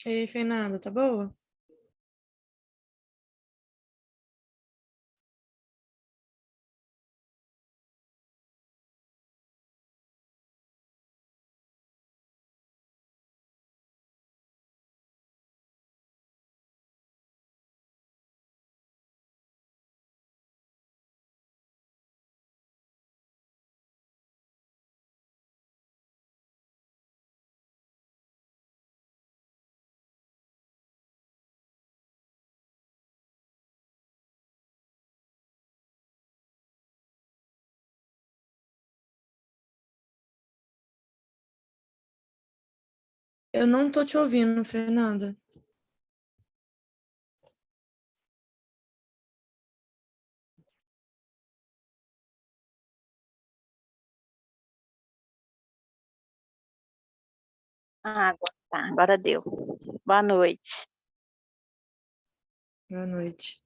Ei, Fernanda, tá boa? Eu não tô te ouvindo, Fernanda. Tá, agora deu. Boa noite. Boa noite.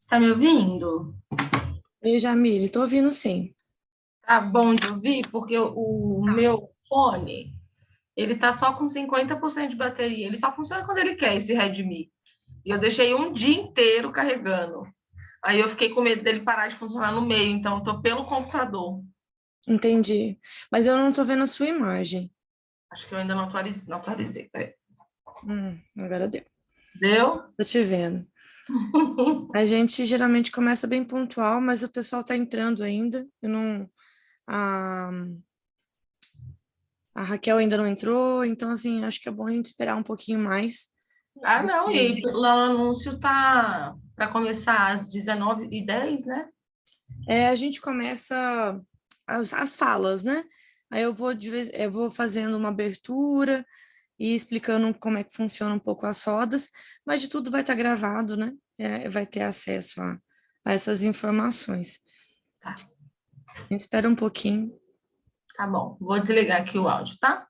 Tá me ouvindo? Ei, Jamile, tô ouvindo sim. Tá bom de ouvir, porque o meu fone, ele tá só com 50% de bateria. Ele só funciona quando ele quer, esse Redmi. E eu deixei um dia inteiro carregando. Aí eu fiquei com medo dele parar de funcionar no meio, então eu tô pelo computador. Entendi. Mas eu não tô vendo a sua imagem. Acho que eu ainda não atualizei. Peraí. Agora deu. Deu? Tô te vendo. A gente geralmente começa bem pontual, mas o pessoal tá entrando ainda. Eu não, a, a Raquel ainda não entrou, então assim, acho que é bom a gente esperar um pouquinho mais Ah, do não, e que lá o anúncio tá para começar às 19h10, né? a gente começa as falas, né? Aí eu vou fazendo uma abertura e explicando como é que funciona um pouco as rodas, mas de tudo vai estar gravado, né? Vai ter acesso a essas informações. Tá, A gente espera um pouquinho. tá bom. Vou desligar aqui o áudio, tá?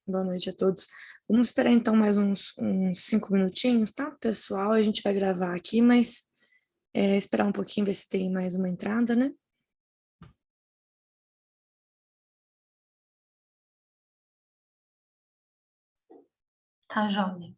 Boa noite a todos. Vamos esperar então mais uns 5 minutinhos, tá, pessoal? A gente vai gravar aqui, mas esperar um pouquinho, ver se tem mais uma entrada, né? Tá, joia.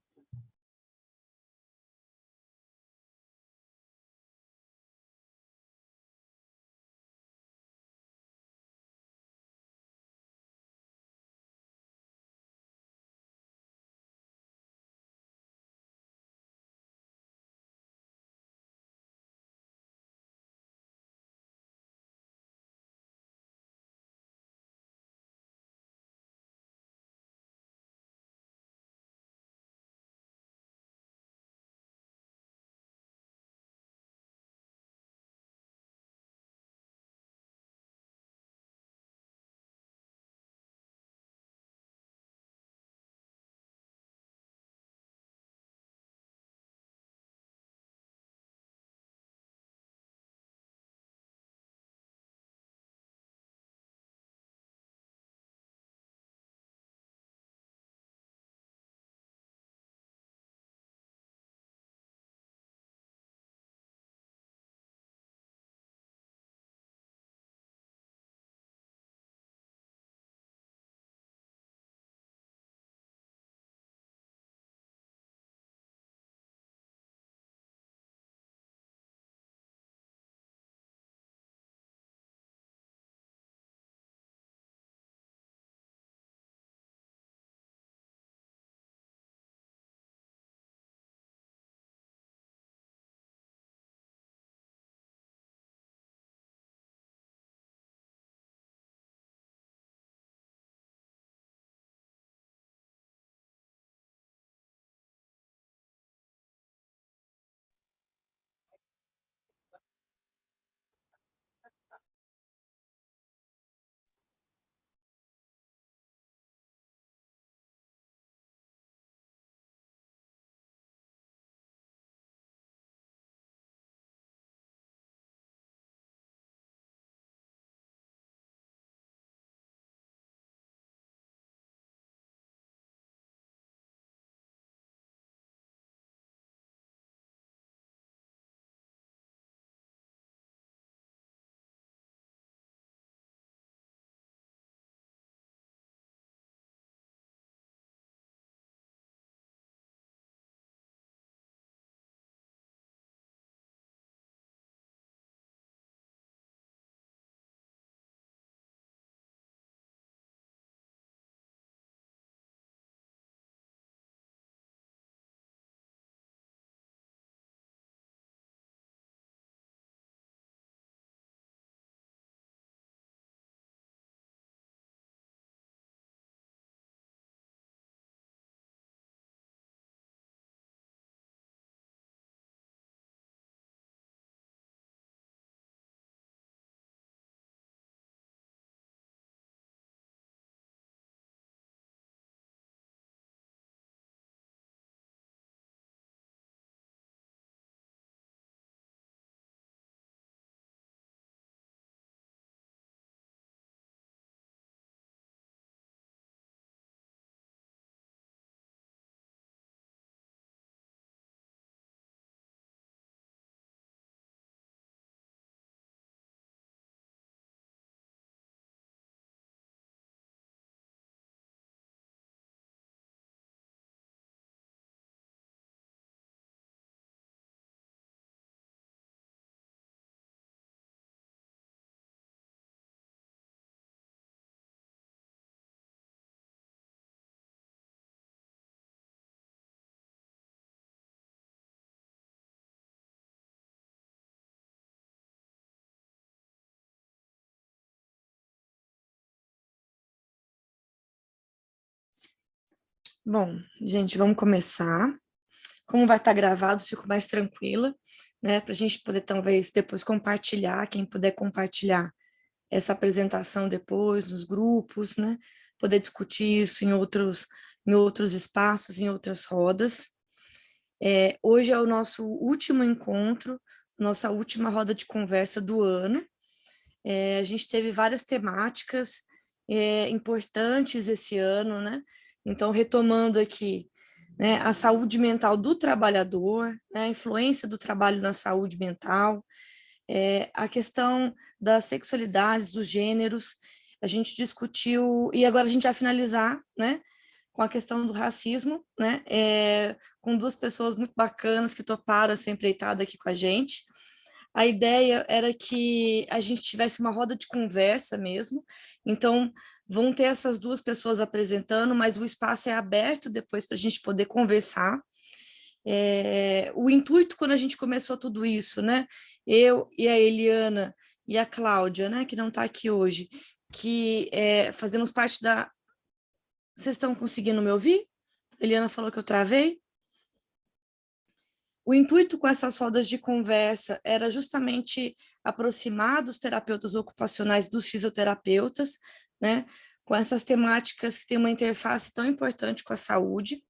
Bom, gente, vamos começar. Como vai estar gravado, fico mais tranquila, né? Para a gente poder talvez depois compartilhar, quem puder compartilhar essa apresentação depois nos grupos, né? Poder discutir isso em outros espaços, em outras rodas. Hoje é o nosso último encontro, nossa última roda de conversa do ano. A gente teve várias temáticas importantes esse ano, né? Então, retomando aqui, né, a saúde mental do trabalhador, né, a influência do trabalho na saúde mental, a questão das sexualidades, dos gêneros, a gente discutiu, e agora a gente vai finalizar, né, com a questão do racismo, né, com duas pessoas muito bacanas que toparam essa empreitada aqui com a gente. A ideia era que a gente tivesse uma roda de conversa mesmo, então vão ter essas duas pessoas apresentando, mas o espaço é aberto depois para a gente poder conversar. O intuito, quando a gente começou tudo isso, né? Eu e a Eliana e a Cláudia, né, que não está aqui hoje, que fazemos parte da. Vocês estão conseguindo me ouvir? A Eliana falou que eu travei. O intuito com essas rodas de conversa era justamente aproximar dos terapeutas ocupacionais dos fisioterapeutas, né, com essas temáticas que têm uma interface tão importante com a saúde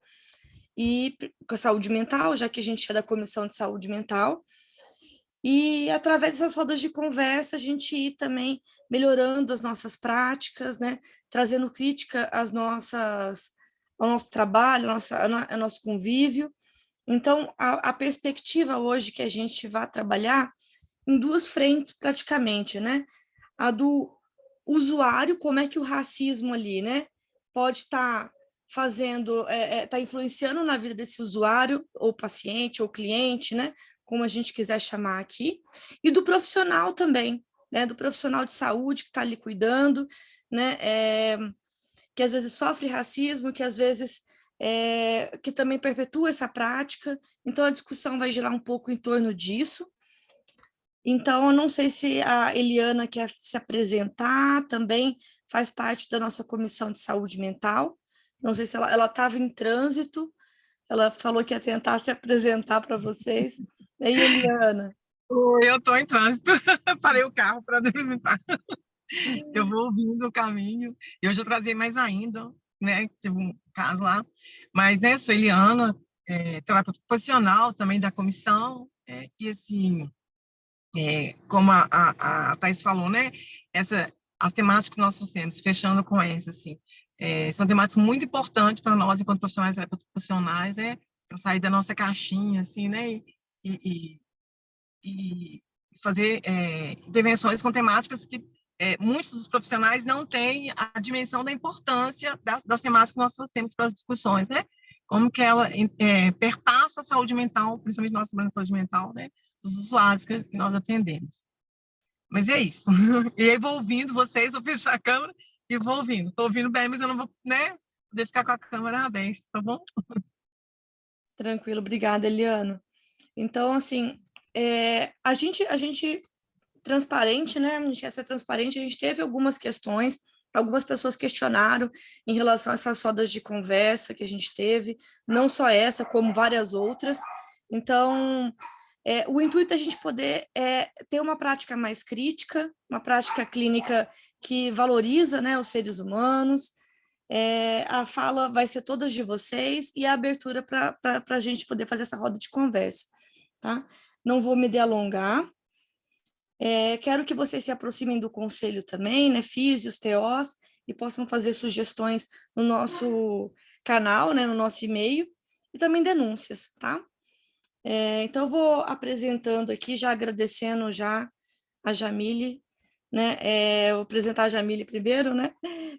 e com a saúde mental, já que a gente é da Comissão de Saúde Mental, e através dessas rodas de conversa a gente ir também melhorando as nossas práticas, né, trazendo crítica ao nosso trabalho, ao nosso convívio. Então, a perspectiva hoje que a gente vai trabalhar em duas frentes praticamente, né? A do usuário, como é que o racismo ali, né, pode estar fazendo, tá influenciando na vida desse usuário, ou paciente, ou cliente, né, como a gente quiser chamar aqui, e do profissional também, né, do profissional de saúde que está ali cuidando, né, que às vezes sofre racismo, que às vezes que também perpetua essa prática. Então, a discussão vai girar um pouco em torno disso. Então, eu não sei se a Eliana quer se apresentar, também faz parte da nossa comissão de saúde mental. Não sei se ela estava em trânsito, ela falou que ia tentar se apresentar para vocês. E aí, Eliana? Oi, eu estou em trânsito, parei o carro para dormitar. Eu vou ouvindo o caminho. Eu já trazei mais ainda, né? Teve um caso lá. Mas, né, sou Eliana, terapeuta ocupacional também da comissão. E, assim, como a Thais falou, né? As temáticas que nós trouxemos, fechando com essa, assim, são temáticas muito importantes para nós, enquanto profissionais terapeutas ocupacionais, para sair da nossa caixinha, assim, né? E fazer intervenções com temáticas que muitos dos profissionais não têm a dimensão da importância das temáticas que nós trouxemos para as discussões, né? Como que ela perpassa a saúde mental, principalmente nossa saúde mental, né? Dos usuários que nós atendemos. Mas é isso. E aí vou ouvindo vocês, vou fechar a câmera e vou ouvindo. Estou ouvindo bem, mas eu não vou, né, poder ficar com a câmera aberta, tá bom? Tranquilo, obrigada, Eliana. Então, assim, a gente transparente, né? A gente quer ser transparente. A gente teve algumas questões, algumas pessoas questionaram em relação a essas rodas de conversa que a gente teve, não só essa, como várias outras. Então, o intuito é a gente poder ter uma prática mais crítica, uma prática clínica que valoriza, né, os seres humanos. A fala vai ser todas de vocês e a abertura para a gente poder fazer essa roda de conversa, tá? Não vou me delongar. Quero que vocês se aproximem do conselho também, né, físios, TOs, e possam fazer sugestões no nosso canal, né, no nosso e-mail, e também denúncias, tá? Então, eu vou apresentando aqui, já agradecendo já a Jamile, né, eu vou apresentar a Jamile primeiro, né,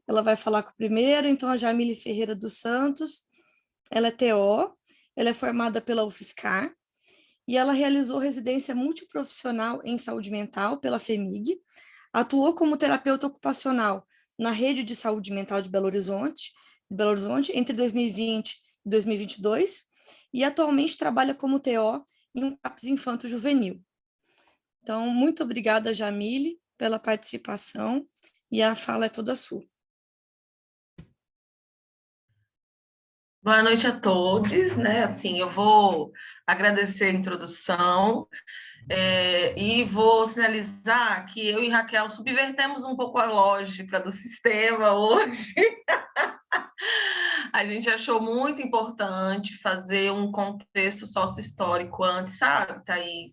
ela vai falar com o primeiro. Então, a Jamile Ferreira dos Santos, ela é TO, ela é formada pela UFSCar, e ela realizou residência multiprofissional em saúde mental pela FEMIG, atuou como terapeuta ocupacional na Rede de Saúde Mental de Belo Horizonte entre 2020 e 2022, e atualmente trabalha como TO em um CAPS infanto-juvenil. Então, muito obrigada, Jamile, pela participação, e a fala é toda sua. Boa noite a todos, né? Assim, eu vou agradecer a introdução e vou sinalizar que eu e Raquel subvertemos um pouco a lógica do sistema hoje. A gente achou muito importante fazer um contexto sócio-histórico antes, sabe, Thaís?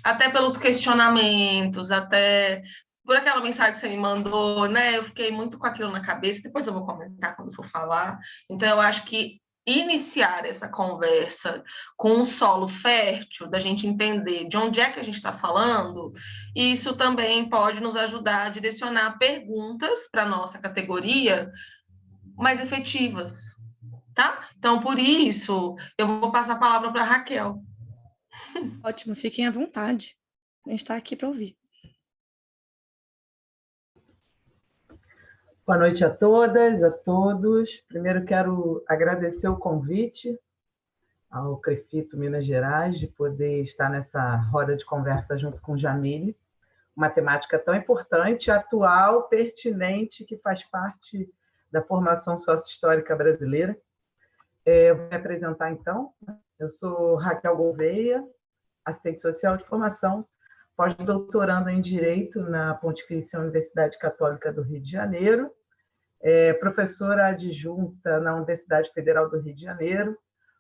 Até pelos questionamentos, até por aquela mensagem que você me mandou, né? Eu fiquei muito com aquilo na cabeça, depois eu vou comentar quando for falar. Então, eu acho que iniciar essa conversa com um solo fértil, da gente entender de onde é que a gente está falando, isso também pode nos ajudar a direcionar perguntas para a nossa categoria mais efetivas, tá? Então, por isso, eu vou passar a palavra para a Raquel. Ótimo, fiquem à vontade. A gente está aqui para ouvir. Boa noite a todas, a todos. Primeiro quero agradecer o convite ao CREFITO Minas Gerais de poder estar nessa roda de conversa junto com Jamile, uma temática tão importante, atual, pertinente, que faz parte da formação sócio-histórica brasileira. Eu vou me apresentar, então. Eu sou Raquel Gouveia, assistente social de formação, pós-doutoranda em Direito na Pontifícia Universidade Católica do Rio de Janeiro, professora adjunta na Universidade Federal do Rio de Janeiro,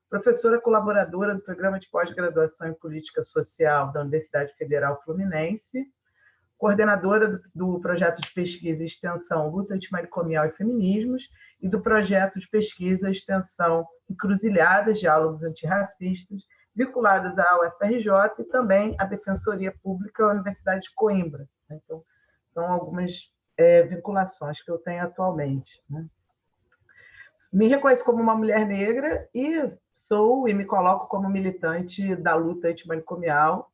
professora colaboradora do Programa de Pós-Graduação em Política Social da Universidade Federal Fluminense, coordenadora do projeto de pesquisa e extensão Luta Antimanicomial e Feminismos e do projeto de pesquisa e extensão Encruzilhadas, Diálogos Antirracistas, vinculadas à UFRJ e também à Defensoria Pública da Universidade de Coimbra. Então, são algumas vinculações que eu tenho atualmente. Me reconheço como uma mulher negra e me coloco como militante da luta antimanicomial,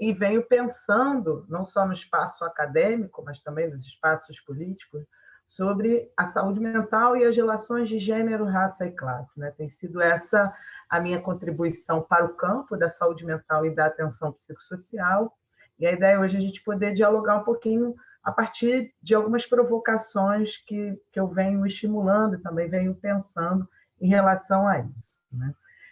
e venho pensando, não só no espaço acadêmico, mas também nos espaços políticos, sobre a saúde mental e as relações de gênero, raça e classe. Tem sido essa a minha contribuição para o campo da saúde mental e da atenção psicossocial, e a ideia hoje é a gente poder dialogar um pouquinho a partir de algumas provocações que eu venho estimulando e também venho pensando em relação a isso.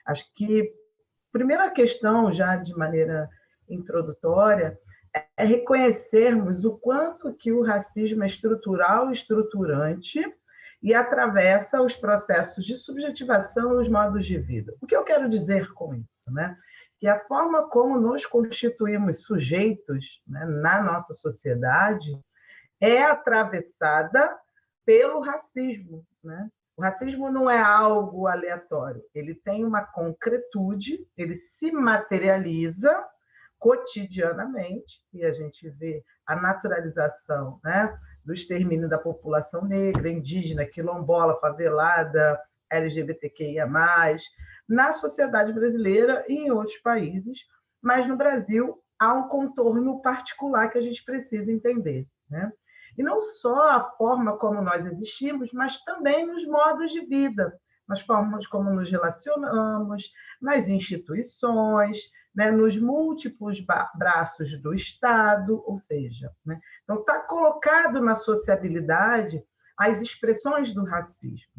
Acho que a primeira questão, já de maneira introdutória, é reconhecermos o quanto que o racismo é estrutural e estruturante e atravessa os processos de subjetivação e os modos de vida. O que eu quero dizer com isso? Que a forma como nos constituímos sujeitos, na nossa sociedade é atravessada pelo racismo. O racismo não é algo aleatório, ele tem uma concretude, ele se materializa cotidianamente, e a gente vê a naturalização do extermínio da população negra, indígena, quilombola, favelada, LGBTQIA+, na sociedade brasileira e em outros países, mas no Brasil há um contorno particular que a gente precisa entender. E não só a forma como nós existimos, mas também nos modos de vida, nas formas como nos relacionamos, nas instituições, nos múltiplos braços do Estado, ou seja, então está colocado na sociabilidade as expressões do racismo.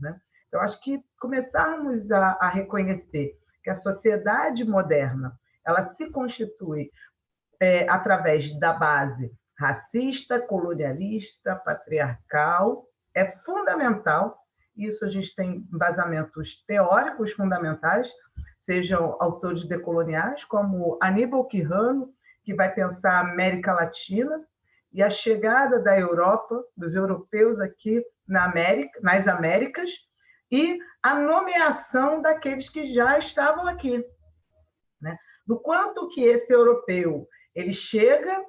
Então, acho que começarmos a reconhecer que a sociedade moderna ela se constitui através da base racista, colonialista, patriarcal, é fundamental. Isso a gente tem embasamentos teóricos fundamentais, sejam autores decoloniais, como Aníbal Quijano, que vai pensar a América Latina e a chegada da Europa, dos europeus aqui nas Américas, e a nomeação daqueles que já estavam aqui. Do quanto que esse europeu ele chega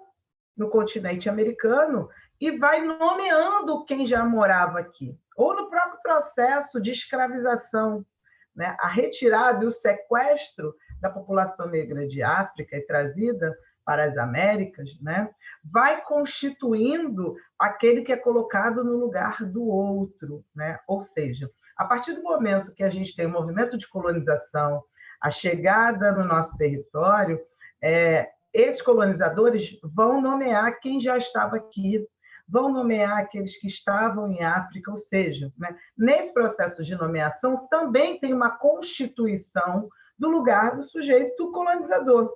no continente americano e vai nomeando quem já morava aqui, ou no próprio processo de escravização, a retirada e o sequestro da população negra de África e trazida para as Américas, vai constituindo aquele que é colocado no lugar do outro, Ou seja, a partir do momento que a gente tem um movimento de colonização, a chegada no nosso território, esses colonizadores vão nomear quem já estava aqui, vão nomear aqueles que estavam em África, ou seja, né, nesse processo de nomeação também tem uma constituição do lugar do sujeito colonizador.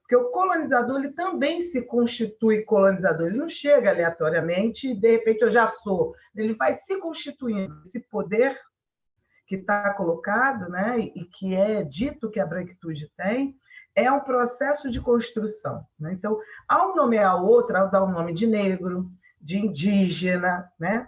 Porque o colonizador ele também se constitui colonizador, ele não chega aleatoriamente e, de repente, eu já sou. Ele vai se constituindo. Esse poder que está colocado, né, e que é dito que a branquitude tem, é um processo de construção. Né? Então, ao nomear outro, ao dar o nome de negro, de indígena, né,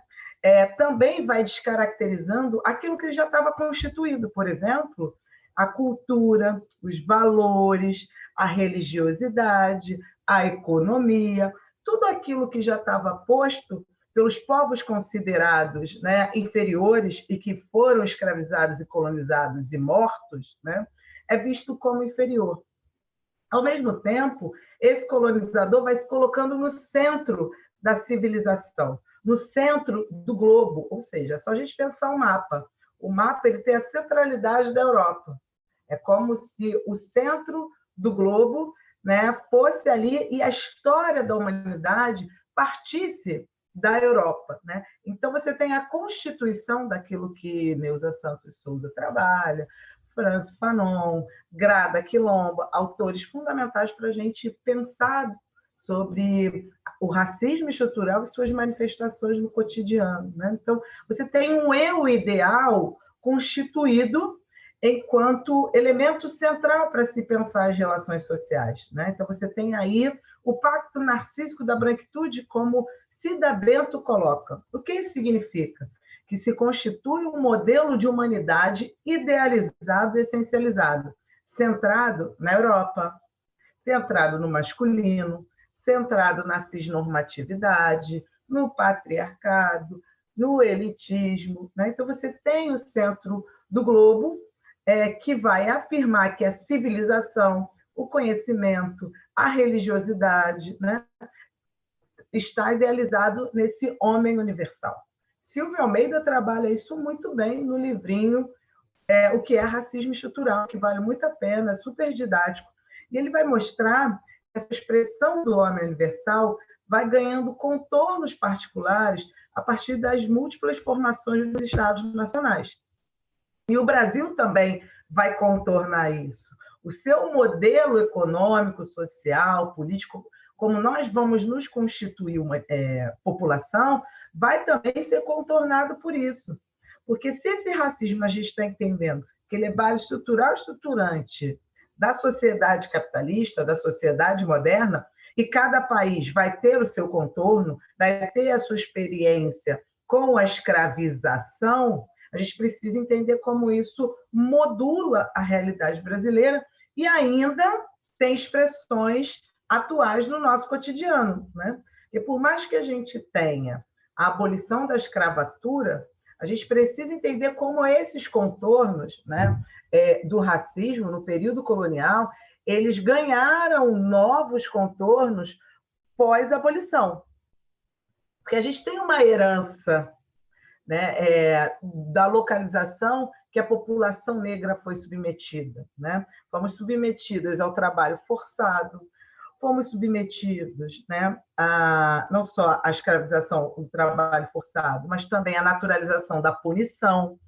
também vai descaracterizando aquilo que já estava constituído. Por exemplo, a cultura, os valores, a religiosidade, a economia, tudo aquilo que já estava posto pelos povos considerados, né, inferiores e que foram escravizados e colonizados e mortos, né, é visto como inferior. Ao mesmo tempo, esse colonizador vai se colocando no centro da civilização, no centro do globo, ou seja, é só a gente pensar o mapa. O mapa ele tem a centralidade da Europa. É como se o centro do globo, né, fosse ali e a história da humanidade partisse da Europa. Né? Então, você tem a constituição daquilo que Neuza Santos Souza trabalha, Francis Fanon, Grada Quilombo, autores fundamentais para a gente pensar sobre o racismo estrutural e suas manifestações no cotidiano. Né? Então, você tem um eu ideal constituído enquanto elemento central para se pensar as relações sociais. Né? Então, você tem aí o pacto narcísico da branquitude, como Cida Bento coloca. O que isso significa? Que se constitui um modelo de humanidade idealizado e essencializado, centrado na Europa, centrado no masculino, centrado na cisnormatividade, no patriarcado, no elitismo. Né? Então, você tem o centro do globo, que vai afirmar que a civilização, o conhecimento, a religiosidade, né, está idealizado nesse homem universal. Silvio Almeida trabalha isso muito bem no livrinho O que é Racismo Estrutural, que vale muito a pena, é super didático. E ele vai mostrar que essa expressão do homem universal vai ganhando contornos particulares a partir das múltiplas formações dos Estados nacionais. E o Brasil também vai contornar isso. O seu modelo econômico, social, político, como nós vamos nos constituir uma população, vai também ser contornado por isso. Porque se esse racismo a gente está entendendo que ele é base estrutural estruturante da sociedade capitalista, da sociedade moderna, e cada país vai ter o seu contorno, vai ter a sua experiência com a escravização, a gente precisa entender como isso modula a realidade brasileira e ainda tem expressões atuais no nosso cotidiano. Né? E por mais que a gente tenha a abolição da escravatura, a gente precisa entender como esses contornos, né, do racismo no período colonial, eles ganharam novos contornos pós-abolição. Porque a gente tem uma herança, né, da localização que a população negra foi submetida. Né? Fomos submetidas ao trabalho forçado, fomos submetidos, né, não só à escravização, o trabalho forçado, mas também à naturalização da punição,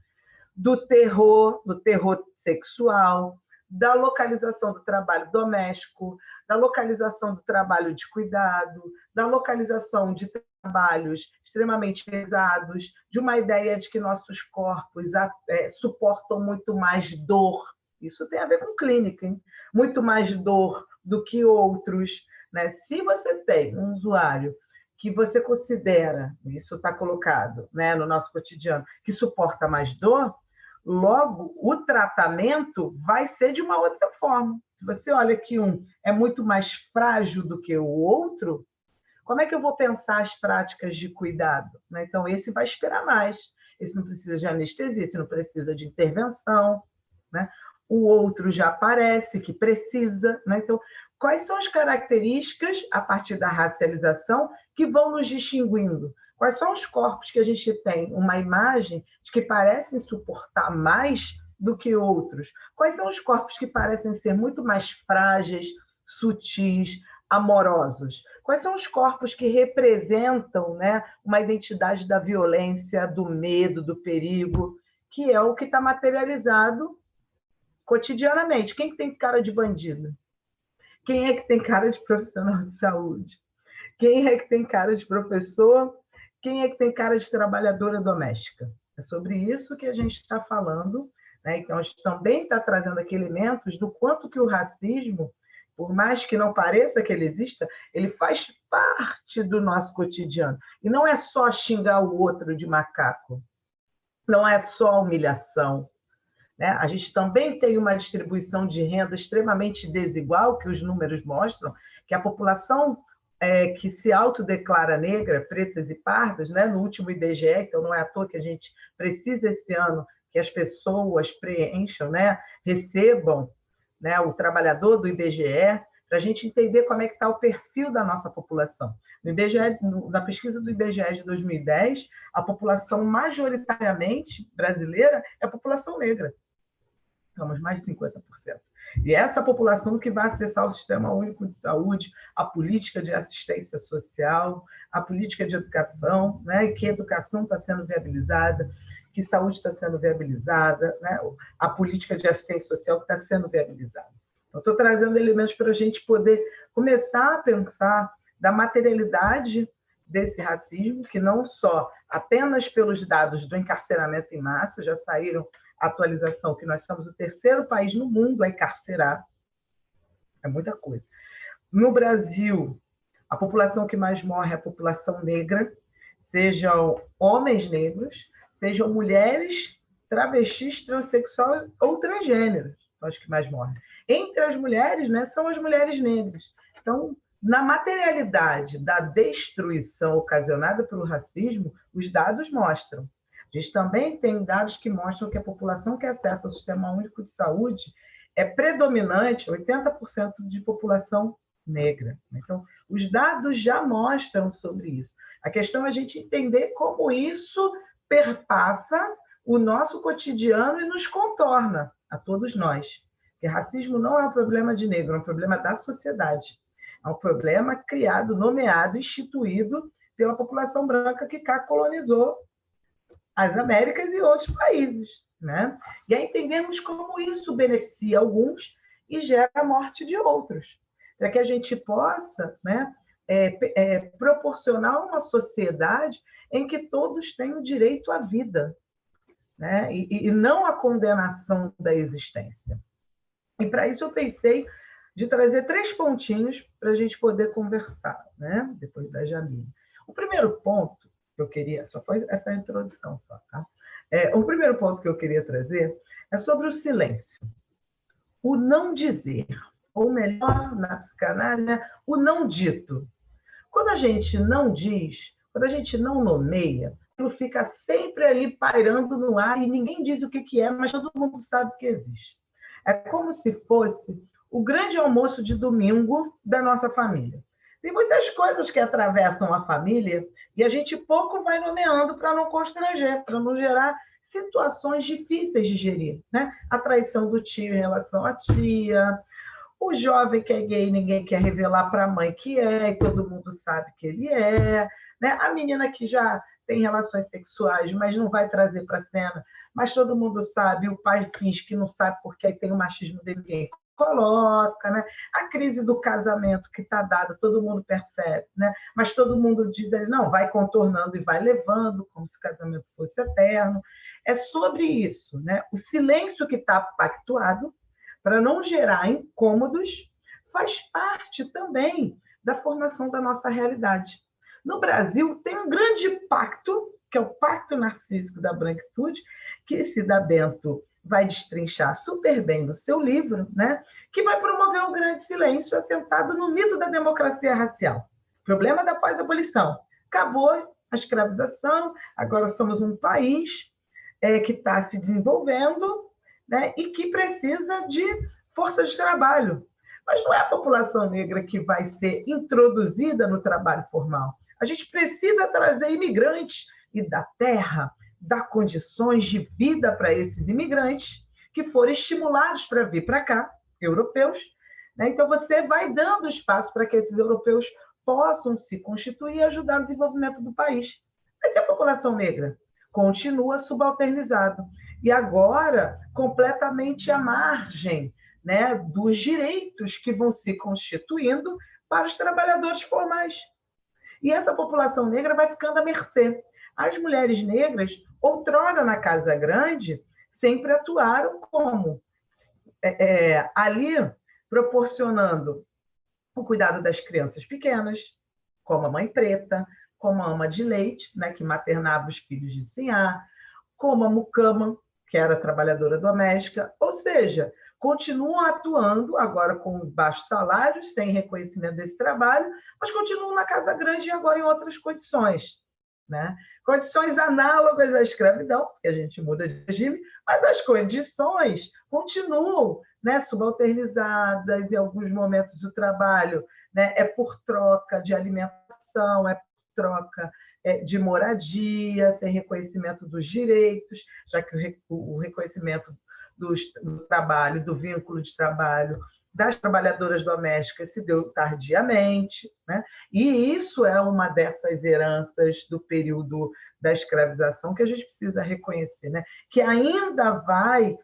do terror sexual, da localização do trabalho doméstico, da localização do trabalho de cuidado, da localização de trabalhos extremamente pesados, de uma ideia de que nossos corpos suportam muito mais dor. Isso tem a ver com clínica, hein? Muito mais dor do que outros. Né? Se você tem um usuário que você considera, isso está colocado, né, no nosso cotidiano, que suporta mais dor, logo o tratamento vai ser de uma outra forma. Se você olha que um é muito mais frágil do que o outro, como é que eu vou pensar as práticas de cuidado? Né? Então, esse vai esperar mais. Esse não precisa de anestesia, esse não precisa de intervenção. Né? O outro já aparece que precisa. Né? Então, quais são as características, a partir da racialização, que vão nos distinguindo? Quais são os corpos que a gente tem uma imagem de que parecem suportar mais do que outros? Quais são os corpos que parecem ser muito mais frágeis, sutis, amorosos? Quais são os corpos que representam, né, uma identidade da violência, do medo, do perigo, que é o que está materializado cotidianamente? Quem que tem cara de bandido? Quem é que tem cara de profissional de saúde? Quem é que tem cara de professor? Quem é que tem cara de trabalhadora doméstica? É sobre isso que a gente está falando, né? Então, a gente também está trazendo aqui elementos do quanto que o racismo, por mais que não pareça que ele exista, ele faz parte do nosso cotidiano. E não é só xingar o outro de macaco, não é só humilhação, né? A gente também tem uma distribuição de renda extremamente desigual, que os números mostram, que a população que se autodeclara negra, pretas e pardas, né? No último IBGE, então não é à toa que a gente precisa esse ano que as pessoas preencham, né? Recebam, né, o trabalhador do IBGE, para a gente entender como é que está o perfil da nossa população. No IBGE, na pesquisa do IBGE de 2010, a população majoritariamente brasileira é a população negra. Somos mais de 50%. E essa população que vai acessar o Sistema Único de Saúde, a política de assistência social, a política de educação, né, que a educação está sendo viabilizada, que saúde está sendo viabilizada, né, a política de assistência social que está sendo viabilizada. Então, estou trazendo elementos para a gente poder começar a pensar da materialidade desse racismo, que não só apenas pelos dados do encarceramento em massa, já saíram a atualização que nós somos o terceiro país no mundo a encarcerar, é muita coisa. No Brasil, a população que mais morre é a população negra, sejam homens negros, sejam mulheres, travestis, transexuais ou transgêneros, são os que mais morrem. Entre as mulheres, né, são as mulheres negras. Então, na materialidade da destruição ocasionada pelo racismo, os dados mostram. A gente também tem dados que mostram que a população que acessa o Sistema Único de Saúde é predominante, 80% de população negra. Então, os dados já mostram sobre isso. A questão é a gente entender como isso perpassa o nosso cotidiano e nos contorna, a todos nós. Porque racismo não é um problema de negro, é um problema da sociedade. É um problema criado, nomeado, instituído pela população branca que cá colonizou as Américas e outros países, né? E aí entendemos como isso beneficia alguns e gera a morte de outros, para que a gente possa, né, proporcionar uma sociedade em que todos tenham direito à vida, né? E não à condenação da existência. E para isso eu pensei de trazer 3 pontinhos para a gente poder conversar, né? Depois da Jamile. O primeiro ponto que eu queria, só foi essa introdução só, tá? O primeiro ponto que eu queria trazer é sobre o silêncio. O não dizer, ou melhor, na psicanálise, né, o não dito. Quando a gente não diz, quando a gente não nomeia, aquilo fica sempre ali pairando no ar e ninguém diz o que é, mas todo mundo sabe que existe. É como se fosse o grande almoço de domingo da nossa família. Tem muitas coisas que atravessam a família e a gente pouco vai nomeando para não constranger, para não gerar situações difíceis de gerir, né? A traição do tio em relação à tia, o jovem que é gay, ninguém quer revelar para a mãe que é, e todo mundo sabe que ele é, né? A menina que já tem relações sexuais, mas não vai trazer para a cena, mas todo mundo sabe, o pai finge que não sabe porque aí tem o machismo dele, ninguém coloca, né? A crise do casamento que está dada, todo mundo percebe, né? Mas todo mundo diz, não, vai contornando e vai levando, como se o casamento fosse eterno. É sobre isso, né? O silêncio que está pactuado, para não gerar incômodos, faz parte também da formação da nossa realidade. No Brasil, tem um grande pacto, que é o Pacto Narcísico da Branquitude, que Cida Bento vai destrinchar super bem no seu livro, né? Que vai promover um grande silêncio assentado no mito da democracia racial. Problema da pós-abolição. Acabou a escravização, agora somos um país que está se desenvolvendo, né? E que precisa de força de trabalho. Mas não é a população negra que vai ser introduzida no trabalho formal. A gente precisa trazer imigrantes e da terra, dar condições de vida para esses imigrantes que forem estimulados para vir para cá, europeus, né? Então, você vai dando espaço para que esses europeus possam se constituir e ajudar no desenvolvimento do país. Mas e a população negra? Continua subalternizada. E agora, completamente à margem, né, dos direitos que vão se constituindo para os trabalhadores formais. E essa população negra vai ficando à mercê. As mulheres negras, outrora na Casa Grande, sempre atuaram como ali proporcionando o cuidado das crianças pequenas, como a mãe preta, como a ama de leite, né, que maternava os filhos de Sinhá, como a mucama, que era trabalhadora doméstica, ou seja, continuam atuando agora com baixos salários, sem reconhecimento desse trabalho, mas continuam na Casa Grande e agora em outras condições, né? Condições análogas à escravidão, porque a gente muda de regime, mas as condições continuam, né, subalternizadas. Em alguns momentos do trabalho, né, é por troca de alimentação, é por troca de moradia, sem reconhecimento dos direitos, já que o reconhecimento do trabalho, do vínculo de trabalho das trabalhadoras domésticas se deu tardiamente, né? E isso é uma dessas heranças do período da escravização que a gente precisa reconhecer, né? Que ainda vai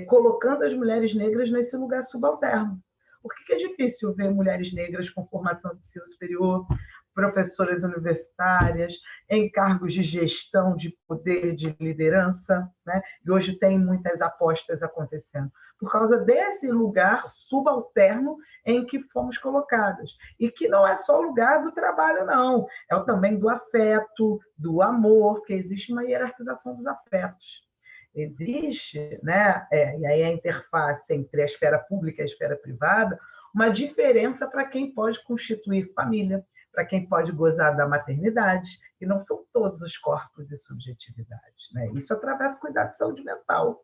colocando as mulheres negras nesse lugar subalterno. Por que é difícil ver mulheres negras com formação de ensino superior, professoras universitárias, em cargos de gestão, de poder, de liderança, né? E hoje tem muitas apostas acontecendo, por causa desse lugar subalterno em que fomos colocadas. E que não é só o lugar do trabalho, não. É também do afeto, do amor, que existe uma hierarquização dos afetos. Existe, né? E aí a interface entre a esfera pública e a esfera privada, uma diferença para quem pode constituir família, para quem pode gozar da maternidade, e não são todos os corpos e subjetividades, né? Isso atravessa o cuidado de saúde mental.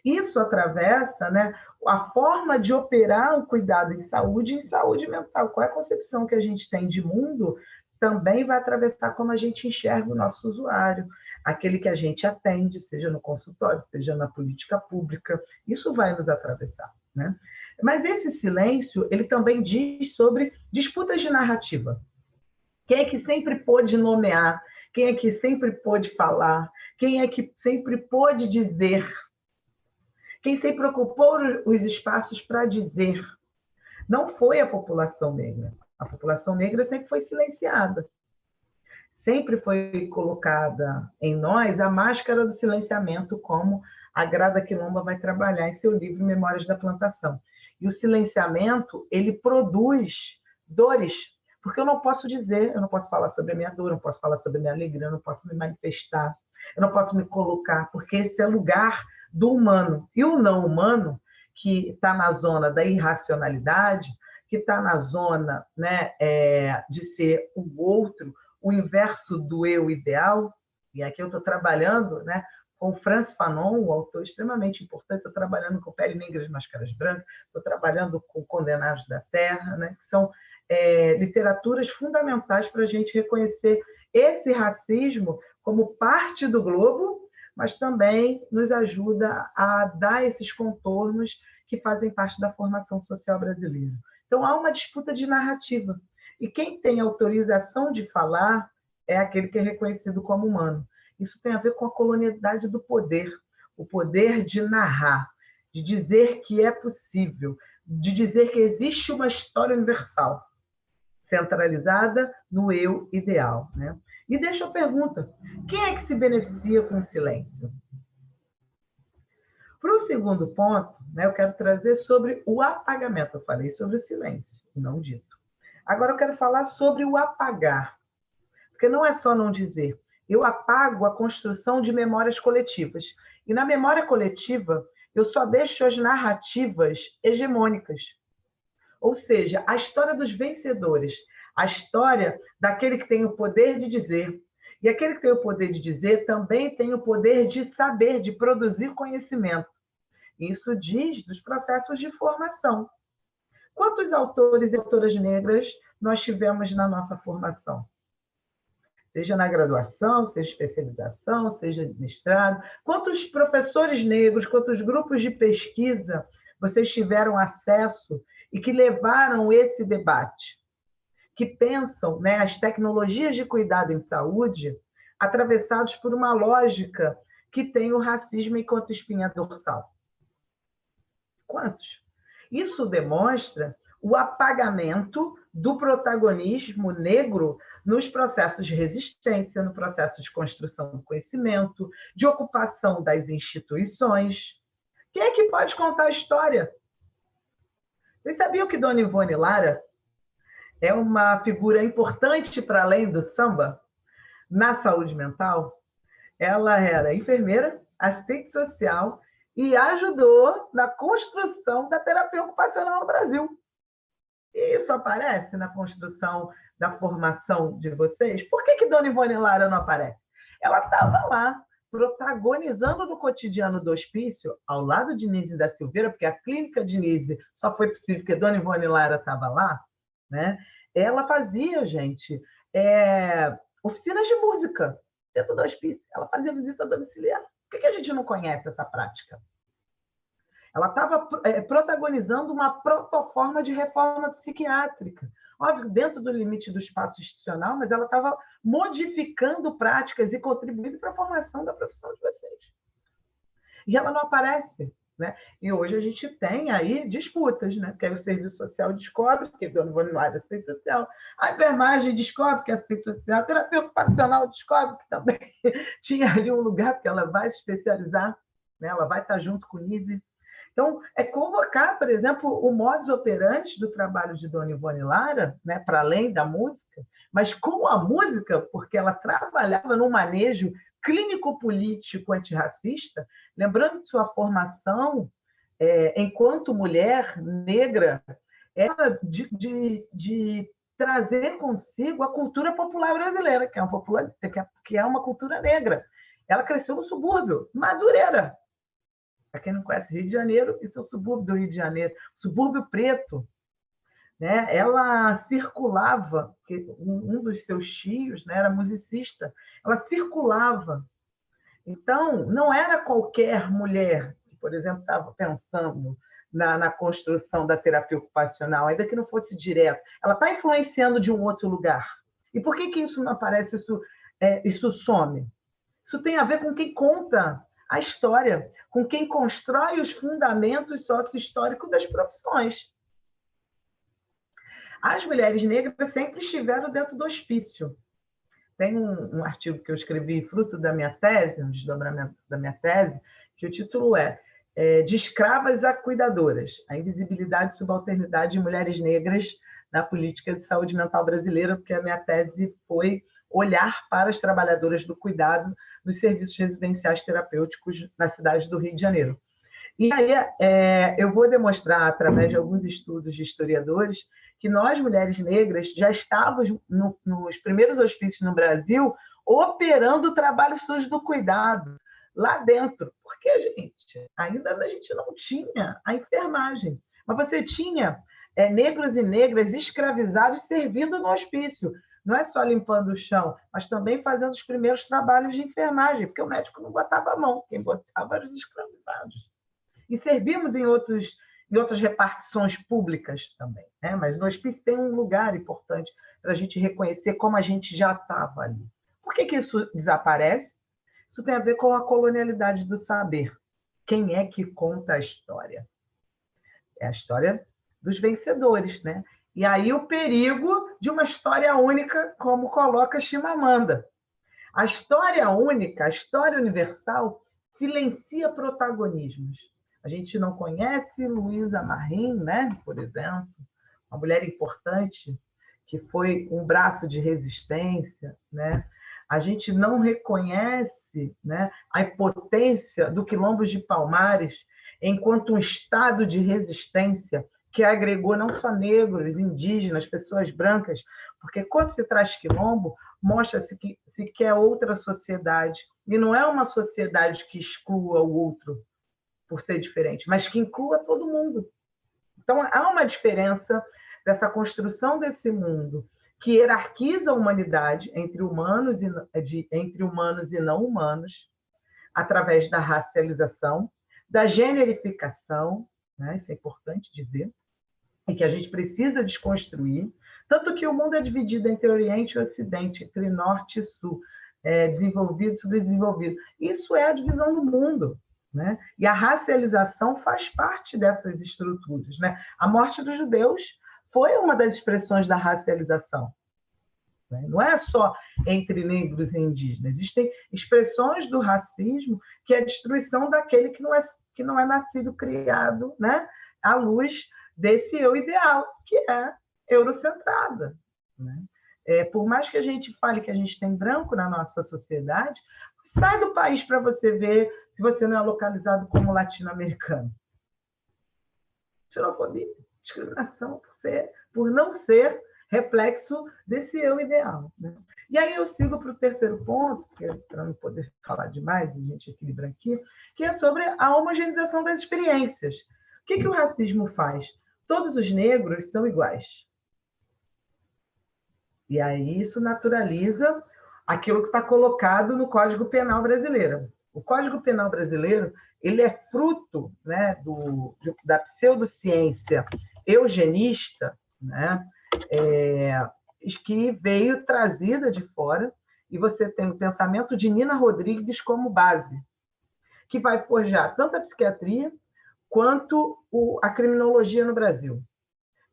Isso atravessa, né, a forma de operar o cuidado em saúde mental. Qual é a concepção que a gente tem de mundo também vai atravessar como a gente enxerga o nosso usuário, aquele que a gente atende, seja no consultório, seja na política pública. Isso vai nos atravessar, né? Mas esse silêncio, ele também diz sobre disputas de narrativa. Quem é que sempre pôde nomear? Quem é que sempre pôde falar? Quem é que sempre pôde dizer? Quem sempre ocupou os espaços para dizer? Não foi a população negra. A população negra sempre foi silenciada. Sempre foi colocada em nós a máscara do silenciamento, como a Grada Quilomba vai trabalhar em seu livro Memórias da Plantação. E o silenciamento, ele produz dores, porque eu não posso dizer, eu não posso falar sobre a minha dor, eu não posso falar sobre a minha alegria, eu não posso me manifestar, eu não posso me colocar, porque esse é o lugar do humano. E o não humano, que está na zona da irracionalidade, que está na zona, né, de ser o outro, o inverso do eu ideal, e aqui eu estou trabalhando, né, com Francis Fanon, um autor extremamente importante, estou trabalhando com Pele Negra de Máscaras Brancas, estou trabalhando com Condenados da Terra, né, que são literaturas fundamentais para a gente reconhecer esse racismo como parte do globo, mas também nos ajuda a dar esses contornos que fazem parte da formação social brasileira. Então, há uma disputa de narrativa. E quem tem autorização de falar é aquele que é reconhecido como humano. Isso tem a ver com a colonialidade do poder, o poder de narrar, de dizer que é possível, de dizer que existe uma história universal, centralizada no eu ideal, né? E deixa eu pergunta, quem é que se beneficia com o silêncio? Para o segundo ponto, né, eu quero trazer sobre o apagamento. Eu falei sobre o silêncio, não dito. Agora eu quero falar sobre o apagar, porque não é só não dizer. Eu apago a construção de memórias coletivas. E na memória coletiva, eu só deixo as narrativas hegemônicas. Ou seja, a história dos vencedores, a história daquele que tem o poder de dizer. E aquele que tem o poder de dizer também tem o poder de saber, de produzir conhecimento. Isso diz dos processos de formação. Quantos autores e autoras negras nós tivemos na nossa formação? Seja na graduação, seja especialização, seja mestrado. Quantos professores negros, quantos grupos de pesquisa vocês tiveram acesso e que levaram esse debate? que pensam, né, as tecnologias de cuidado em saúde atravessados por uma lógica que tem o racismo enquanto espinha dorsal. Quantos? Isso demonstra o apagamento do protagonismo negro nos processos de resistência, no processo de construção do conhecimento, de ocupação das instituições. Quem é que pode contar a história? Vocês sabiam que Dona Ivone Lara é uma figura importante para além do samba na saúde mental? Ela era enfermeira, assistente social e ajudou na construção da terapia ocupacional no Brasil. E isso aparece na construção da formação de vocês? Por que Dona Ivone Lara não aparece? Ela estava lá, protagonizando no cotidiano do hospício, ao lado de Nise da Silveira, porque a clínica de Nise só foi possível porque Dona Ivone Lara estava lá, né? Ela fazia, gente, oficinas de música dentro do hospício. Ela fazia visita domiciliar. Por que a gente não conhece essa prática? Ela estava protagonizando uma protoforma de reforma psiquiátrica. Óbvio, dentro do limite do espaço institucional, mas ela estava modificando práticas e contribuindo para a formação da profissão de vocês. E ela não aparece, né? E hoje a gente tem aí disputas, né? Porque aí o serviço social descobre que Dona Ivone Lara é assistente social, a enfermagem descobre que é assistente social, a terapia ocupacional descobre que também tinha ali um lugar, porque ela vai se especializar, né? Ela vai estar junto com o Nise. Então, é convocar, por exemplo, o modus operandi do trabalho de Dona Ivone Lara, né, para além da música, mas com a música, porque ela trabalhava num manejo clínico-político antirracista, lembrando que sua formação enquanto mulher negra era de trazer consigo a cultura popular brasileira, que é uma cultura negra. Ela cresceu no subúrbio, Madureira. Para quem não conhece Rio de Janeiro, isso é o subúrbio do Rio de Janeiro, subúrbio preto. Né? Ela circulava, porque um dos seus tios, né, era musicista, ela circulava. Então, não era qualquer mulher que, por exemplo, estava pensando na construção da terapia ocupacional, ainda que não fosse direto. Ela está influenciando de um outro lugar. E por que isso não aparece, isso some? Isso tem a ver com quem conta a história, com quem constrói os fundamentos sócio-históricos das profissões. As mulheres negras sempre estiveram dentro do hospício. Tem um artigo que eu escrevi, fruto da minha tese, um desdobramento da minha tese, que o título é De Escravas a Cuidadoras, a invisibilidade e subalternidade de mulheres negras na política de saúde mental brasileira, porque a minha tese foi olhar para as trabalhadoras do cuidado nos serviços residenciais terapêuticos na cidade do Rio de Janeiro. E aí eu vou demonstrar, através de alguns estudos de historiadores, que nós, mulheres negras, já estávamos nos primeiros hospícios no Brasil operando o trabalho sujo do cuidado lá dentro. Porque, gente, ainda a gente não tinha a enfermagem, mas você tinha negros e negras escravizados servindo no hospício. Não é só limpando o chão, mas também fazendo os primeiros trabalhos de enfermagem, porque o médico não botava a mão, quem botava eram os escravizados. E servimos em outras repartições públicas também, né? Mas no hospício tem um lugar importante para a gente reconhecer como a gente já estava ali. Por que isso desaparece? Isso tem a ver com a colonialidade do saber. Quem é que conta a história? É a história dos vencedores, né? E aí o perigo de uma história única, como coloca Chimamanda. A história única, a história universal, silencia protagonismos. A gente não conhece Luísa Marim, né? Por exemplo, uma mulher importante que foi um braço de resistência, né? A gente não reconhece, né, a impotência do Quilombo de Palmares enquanto um estado de resistência que agregou não só negros, indígenas, pessoas brancas, porque quando se traz quilombo, mostra-se que se quer outra sociedade, e não é uma sociedade que exclua o outro por ser diferente, mas que inclua todo mundo. Então, há uma diferença dessa construção desse mundo que hierarquiza a humanidade entre humanos e não humanos, através da racialização, da generificação, né? Isso é importante dizer, e que a gente precisa desconstruir, Tanto que o mundo é dividido entre Oriente e Ocidente, entre Norte e Sul, desenvolvido e subdesenvolvido. Isso é a divisão do mundo, né? E a racialização faz parte dessas estruturas, né? A morte dos judeus foi uma das expressões da racialização. Não é só entre negros e indígenas. Existem expressões do racismo que é a destruição daquele que não é nascido, criado, né, à luz desse eu ideal, que é eurocentrada. Né? Por mais que a gente fale que a gente tem branco na nossa sociedade, sai do país para você ver se você não é localizado como latino-americano. Xenofobia, discriminação por não ser reflexo desse eu ideal. Né? E aí eu sigo para o terceiro ponto, para não poder falar demais, a gente equilibra aqui, que é sobre a homogeneização das experiências. O que o racismo faz? Todos os negros são iguais. E aí isso naturaliza aquilo que está colocado no Código Penal brasileiro. O Código Penal brasileiro ele é fruto, né, da pseudociência eugenista, né, que veio trazida de fora, e você tem o pensamento de Nina Rodrigues como base, que vai forjar tanto a psiquiatria quanto a criminologia no Brasil.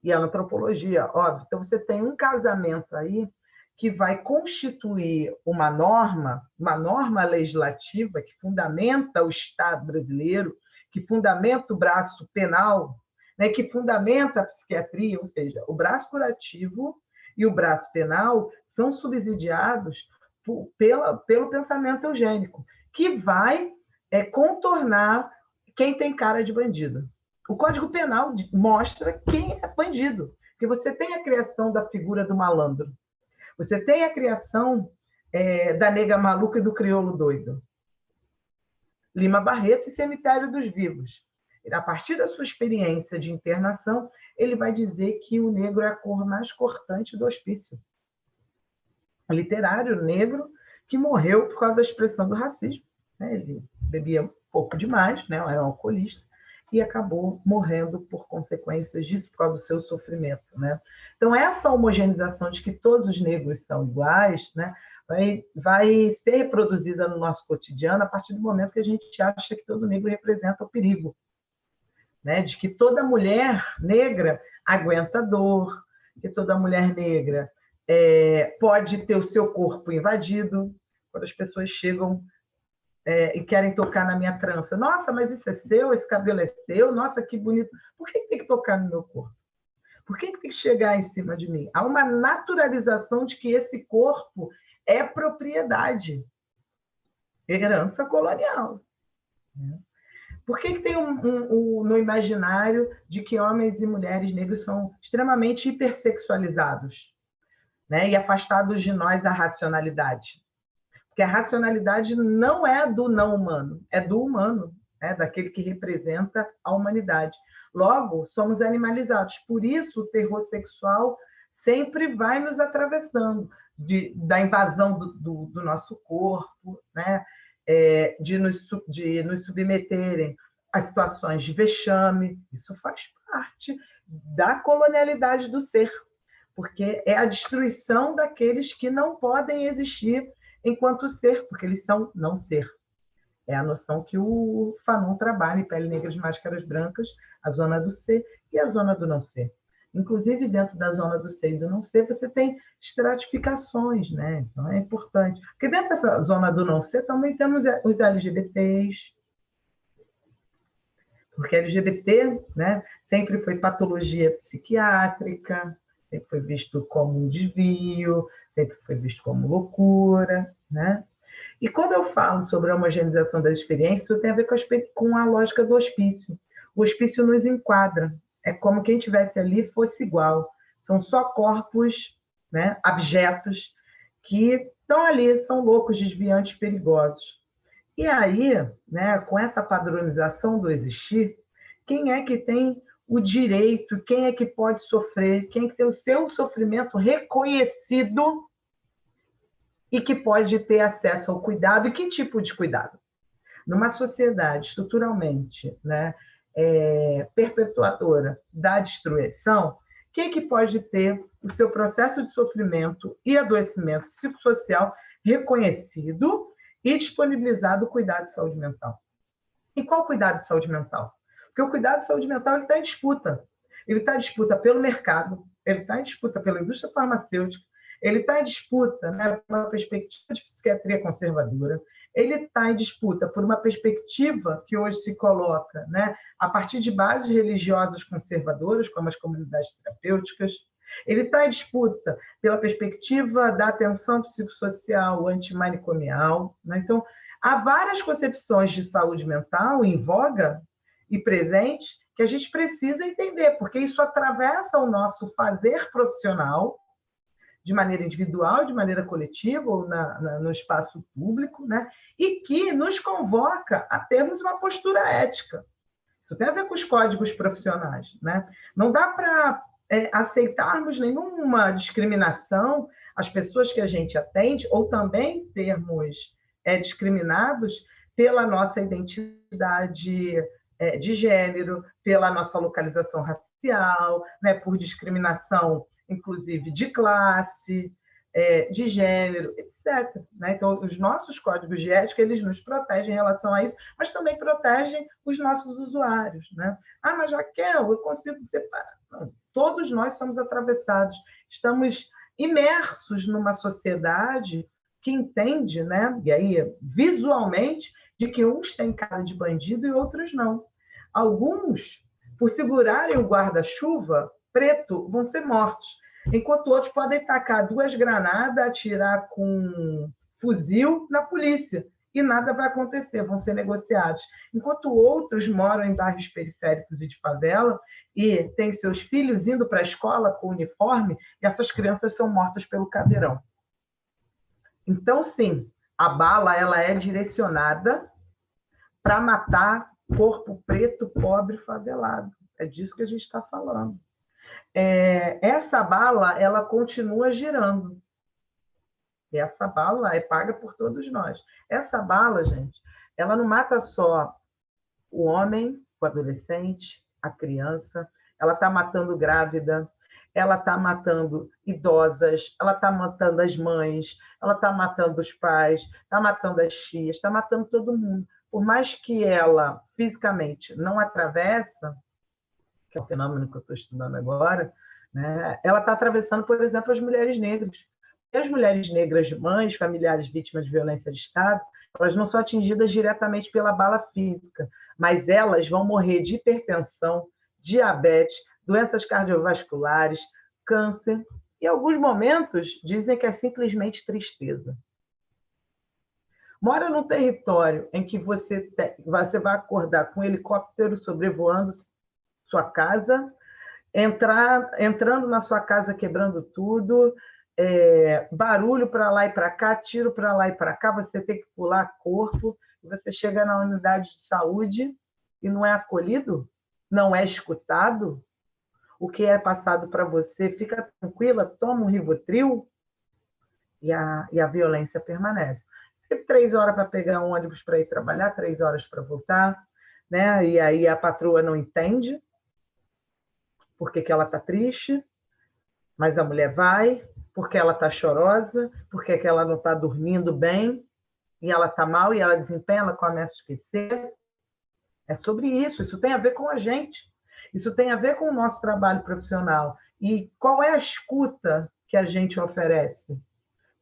E a antropologia, óbvio. Então, você tem um casamento aí que vai constituir uma norma legislativa que fundamenta o Estado brasileiro, que fundamenta o braço penal, né, que fundamenta a psiquiatria, ou seja, o braço curativo e o braço penal são subsidiados pelo pensamento eugênico, que vai contornar quem tem cara de bandido. O Código Penal mostra quem é bandido, porque você tem a criação da figura do malandro, você tem a criação da nega maluca e do crioulo doido. Lima Barreto e Cemitério dos Vivos. A partir da sua experiência de internação, ele vai dizer que o negro é a cor mais cortante do hospício. O literário negro que morreu por causa da expressão do racismo. Ele bebia um pouco demais, né? Era um alcoolista, e acabou morrendo por consequências disso, por causa do seu sofrimento. Né? Então, essa homogeneização de que todos os negros são iguais, né, vai ser reproduzida no nosso cotidiano a partir do momento que a gente acha que todo negro representa o perigo. Né? De que toda mulher negra aguenta dor, que toda mulher negra pode ter o seu corpo invadido. Quando as pessoas chegam e querem tocar na minha trança. Nossa, mas isso é seu, esse cabelo é seu, nossa, que bonito. Por que tem que tocar no meu corpo? Por que tem que chegar em cima de mim? Há uma naturalização de que esse corpo é propriedade, herança colonial. Por que tem no imaginário de que homens e mulheres negros são extremamente hipersexualizados, né? E afastados de nós a racionalidade? Porque a racionalidade não é do não humano, é do humano, daquele que representa a humanidade. Logo, somos animalizados. Por isso, o terror sexual sempre vai nos atravessando, da invasão do nosso corpo, né? De nos submeterem a situações de vexame. Isso faz parte da colonialidade do ser, porque é a destruição daqueles que não podem existir enquanto ser, porque eles são não ser. É a noção que o Fanon trabalha em Pele Negra de Máscaras Brancas, a zona do ser e a zona do não ser. Inclusive, dentro da zona do ser e do não ser, você tem estratificações, né? Então, é importante. Porque dentro dessa zona do não ser também temos os LGBTs, porque LGBT, né, sempre foi patologia psiquiátrica, sempre foi visto como um desvio, sempre foi visto como loucura, né? E quando eu falo sobre a homogeneização das experiências, isso tem a ver com a lógica do hospício. O hospício nos enquadra, é como quem estivesse ali fosse igual. São só corpos, né, abjetos, que estão ali, são loucos, desviantes, perigosos. E aí, né, com essa padronização do existir, quem é que tem o direito, quem é que pode sofrer, quem é que tem o seu sofrimento reconhecido e que pode ter acesso ao cuidado, e que tipo de cuidado? Numa sociedade estruturalmente, né, perpetuadora da destruição, quem que pode ter o seu processo de sofrimento e adoecimento psicossocial reconhecido e disponibilizado o cuidado de saúde mental. E qual cuidado de saúde mental? Porque o cuidado de saúde mental está em disputa. Ele está em disputa pelo mercado, ele está em disputa pela indústria farmacêutica, ele está em disputa, né, por uma perspectiva de psiquiatria conservadora, ele está em disputa por uma perspectiva que hoje se coloca, né, a partir de bases religiosas conservadoras, como as comunidades terapêuticas. Ele está em disputa pela perspectiva da atenção psicossocial antimanicomial, né? Então, há várias concepções de saúde mental em voga e presentes que a gente precisa entender, porque isso atravessa o nosso fazer profissional, de maneira individual, de maneira coletiva ou no espaço público, né? E que nos convoca a termos uma postura ética. Isso tem a ver com os códigos profissionais, né? Não dá para aceitarmos nenhuma discriminação às pessoas que a gente atende, ou também sermos discriminados pela nossa identidade de gênero, pela nossa localização racial, né? Por discriminação, inclusive, de classe, de gênero, etc. Né? Então, os nossos códigos de ética, eles nos protegem em relação a isso, mas também protegem os nossos usuários. Né? Ah, mas Raquel, eu consigo separar. Não, todos nós somos atravessados. Estamos imersos numa sociedade que entende, né? E aí, visualmente, de que uns têm cara de bandido e outros não. Alguns, por segurarem o guarda-chuva preto, vão ser mortos, enquanto outros podem tacar 2 granadas, atirar com fuzil na polícia, e nada vai acontecer, vão ser negociados. Enquanto outros moram em bairros periféricos e de favela, e têm seus filhos indo para a escola com uniforme, e essas crianças são mortas pelo caveirão. Então, sim, a bala ela é direcionada para matar corpo preto, pobre, favelado. É disso que a gente está falando. Essa bala, ela continua girando. E essa bala é paga por todos nós. Essa bala, gente, ela não mata só o homem, o adolescente, a criança, ela está matando grávida, ela está matando idosas, ela está matando as mães, ela está matando os pais, está matando as tias, está matando todo mundo. Por mais que ela fisicamente não atravessa, que é o fenômeno que eu estou estudando agora, né? Ela está atravessando, por exemplo, as mulheres negras. E as mulheres negras, mães, familiares vítimas de violência de Estado, elas não são atingidas diretamente pela bala física, mas elas vão morrer de hipertensão, diabetes, doenças cardiovasculares, câncer, e em alguns momentos dizem que é simplesmente tristeza. Mora num território em que você vai acordar com um helicóptero sobrevoando sua casa, entrando na sua casa, quebrando tudo, barulho para lá e para cá, tiro para lá e para cá, você tem que pular corpo, você chega na unidade de saúde e não é acolhido, não é escutado, o que é passado para você, fica tranquila, toma um Rivotril e a violência permanece. Tem 3 horas para pegar um ônibus para ir trabalhar, 3 horas para voltar, né? E aí a patroa não entende porque que ela está triste, mas a mulher vai, porque ela está chorosa, porque que ela não está dormindo bem, e ela está mal, e ela desempenha, ela começa a esquecer. É sobre isso tem a ver com a gente, isso tem a ver com o nosso trabalho profissional. E qual é a escuta que a gente oferece?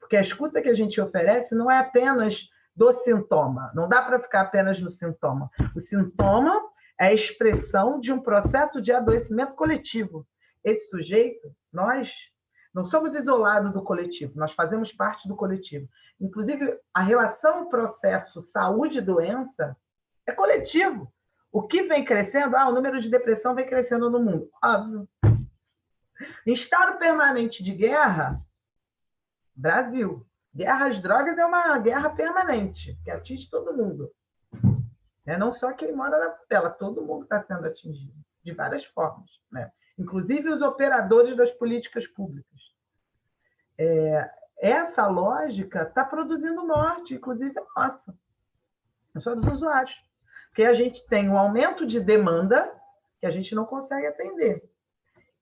Porque a escuta que a gente oferece não é apenas do sintoma, não dá para ficar apenas no sintoma. O sintoma é a expressão de um processo de adoecimento coletivo. Esse sujeito, nós não somos isolados do coletivo, nós fazemos parte do coletivo. Inclusive, a relação processo saúde-doença é coletivo. O que vem crescendo? O número de depressão vem crescendo no mundo. Óbvio. Em estado permanente de guerra, Brasil. Guerra às drogas é uma guerra permanente, que atinge todo mundo. Não só quem mora na favela, todo mundo está sendo atingido, de várias formas. Né? Inclusive os operadores das políticas públicas. Essa lógica está produzindo morte, inclusive a nossa, não só dos usuários. Porque a gente tem um aumento de demanda que a gente não consegue atender.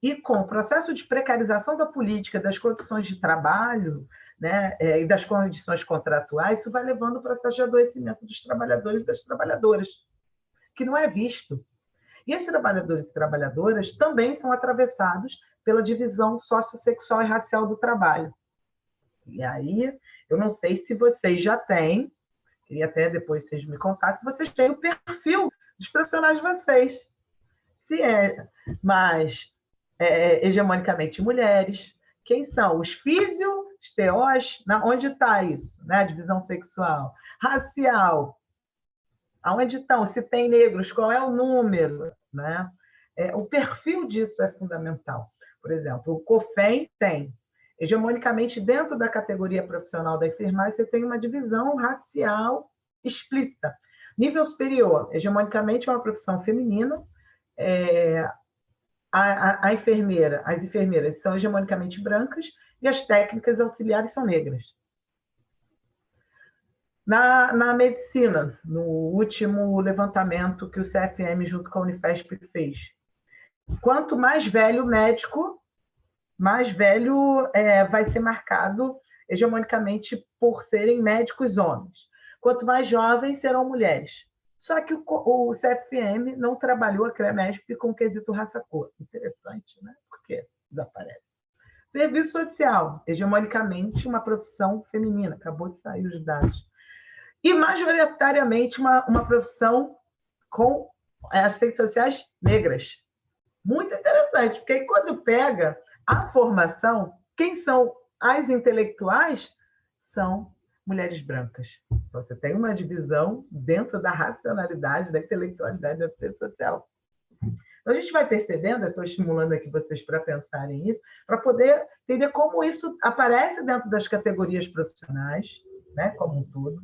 E com o processo de precarização da política, das condições de trabalho, né, e das condições contratuais, isso vai levando ao processo de adoecimento dos trabalhadores e das trabalhadoras, que não é visto. E os trabalhadores e trabalhadoras também são atravessados pela divisão sociossexual e racial do trabalho. E aí, eu não sei se vocês já têm, queria até depois vocês me contassem, se vocês têm o perfil dos profissionais de vocês. Se é mais hegemonicamente mulheres, quem são? Os físio, os TOs, onde está isso? Né? A divisão sexual. Racial, aonde estão? Se tem negros, qual é o número? Né? O perfil disso é fundamental. Por exemplo, o COFEM tem, hegemonicamente, dentro da categoria profissional da enfermagem, você tem uma divisão racial explícita. Nível superior, hegemonicamente, é uma profissão feminina, as enfermeiras são hegemonicamente brancas e as técnicas auxiliares são negras. Na medicina, no último levantamento que o CFM, junto com a Unifesp, fez, quanto mais velho o médico, mais velho vai ser marcado hegemonicamente por serem médicos homens. Quanto mais jovens serão mulheres. Só que o CFM não trabalhou a CREMESP com o quesito raça-cor. Interessante, né? Por que desaparece? Serviço social, hegemonicamente uma profissão feminina, acabou de sair os dados. E majoritariamente uma profissão com assistentes sociais negras. Muito interessante, porque aí, quando pega a formação, quem são as intelectuais? São mulheres brancas. Você tem uma divisão dentro da racionalidade, da intelectualidade da assistência social. Então, a gente vai percebendo, eu estou estimulando aqui vocês para pensarem isso, para poder entender como isso aparece dentro das categorias profissionais, né, como um todo,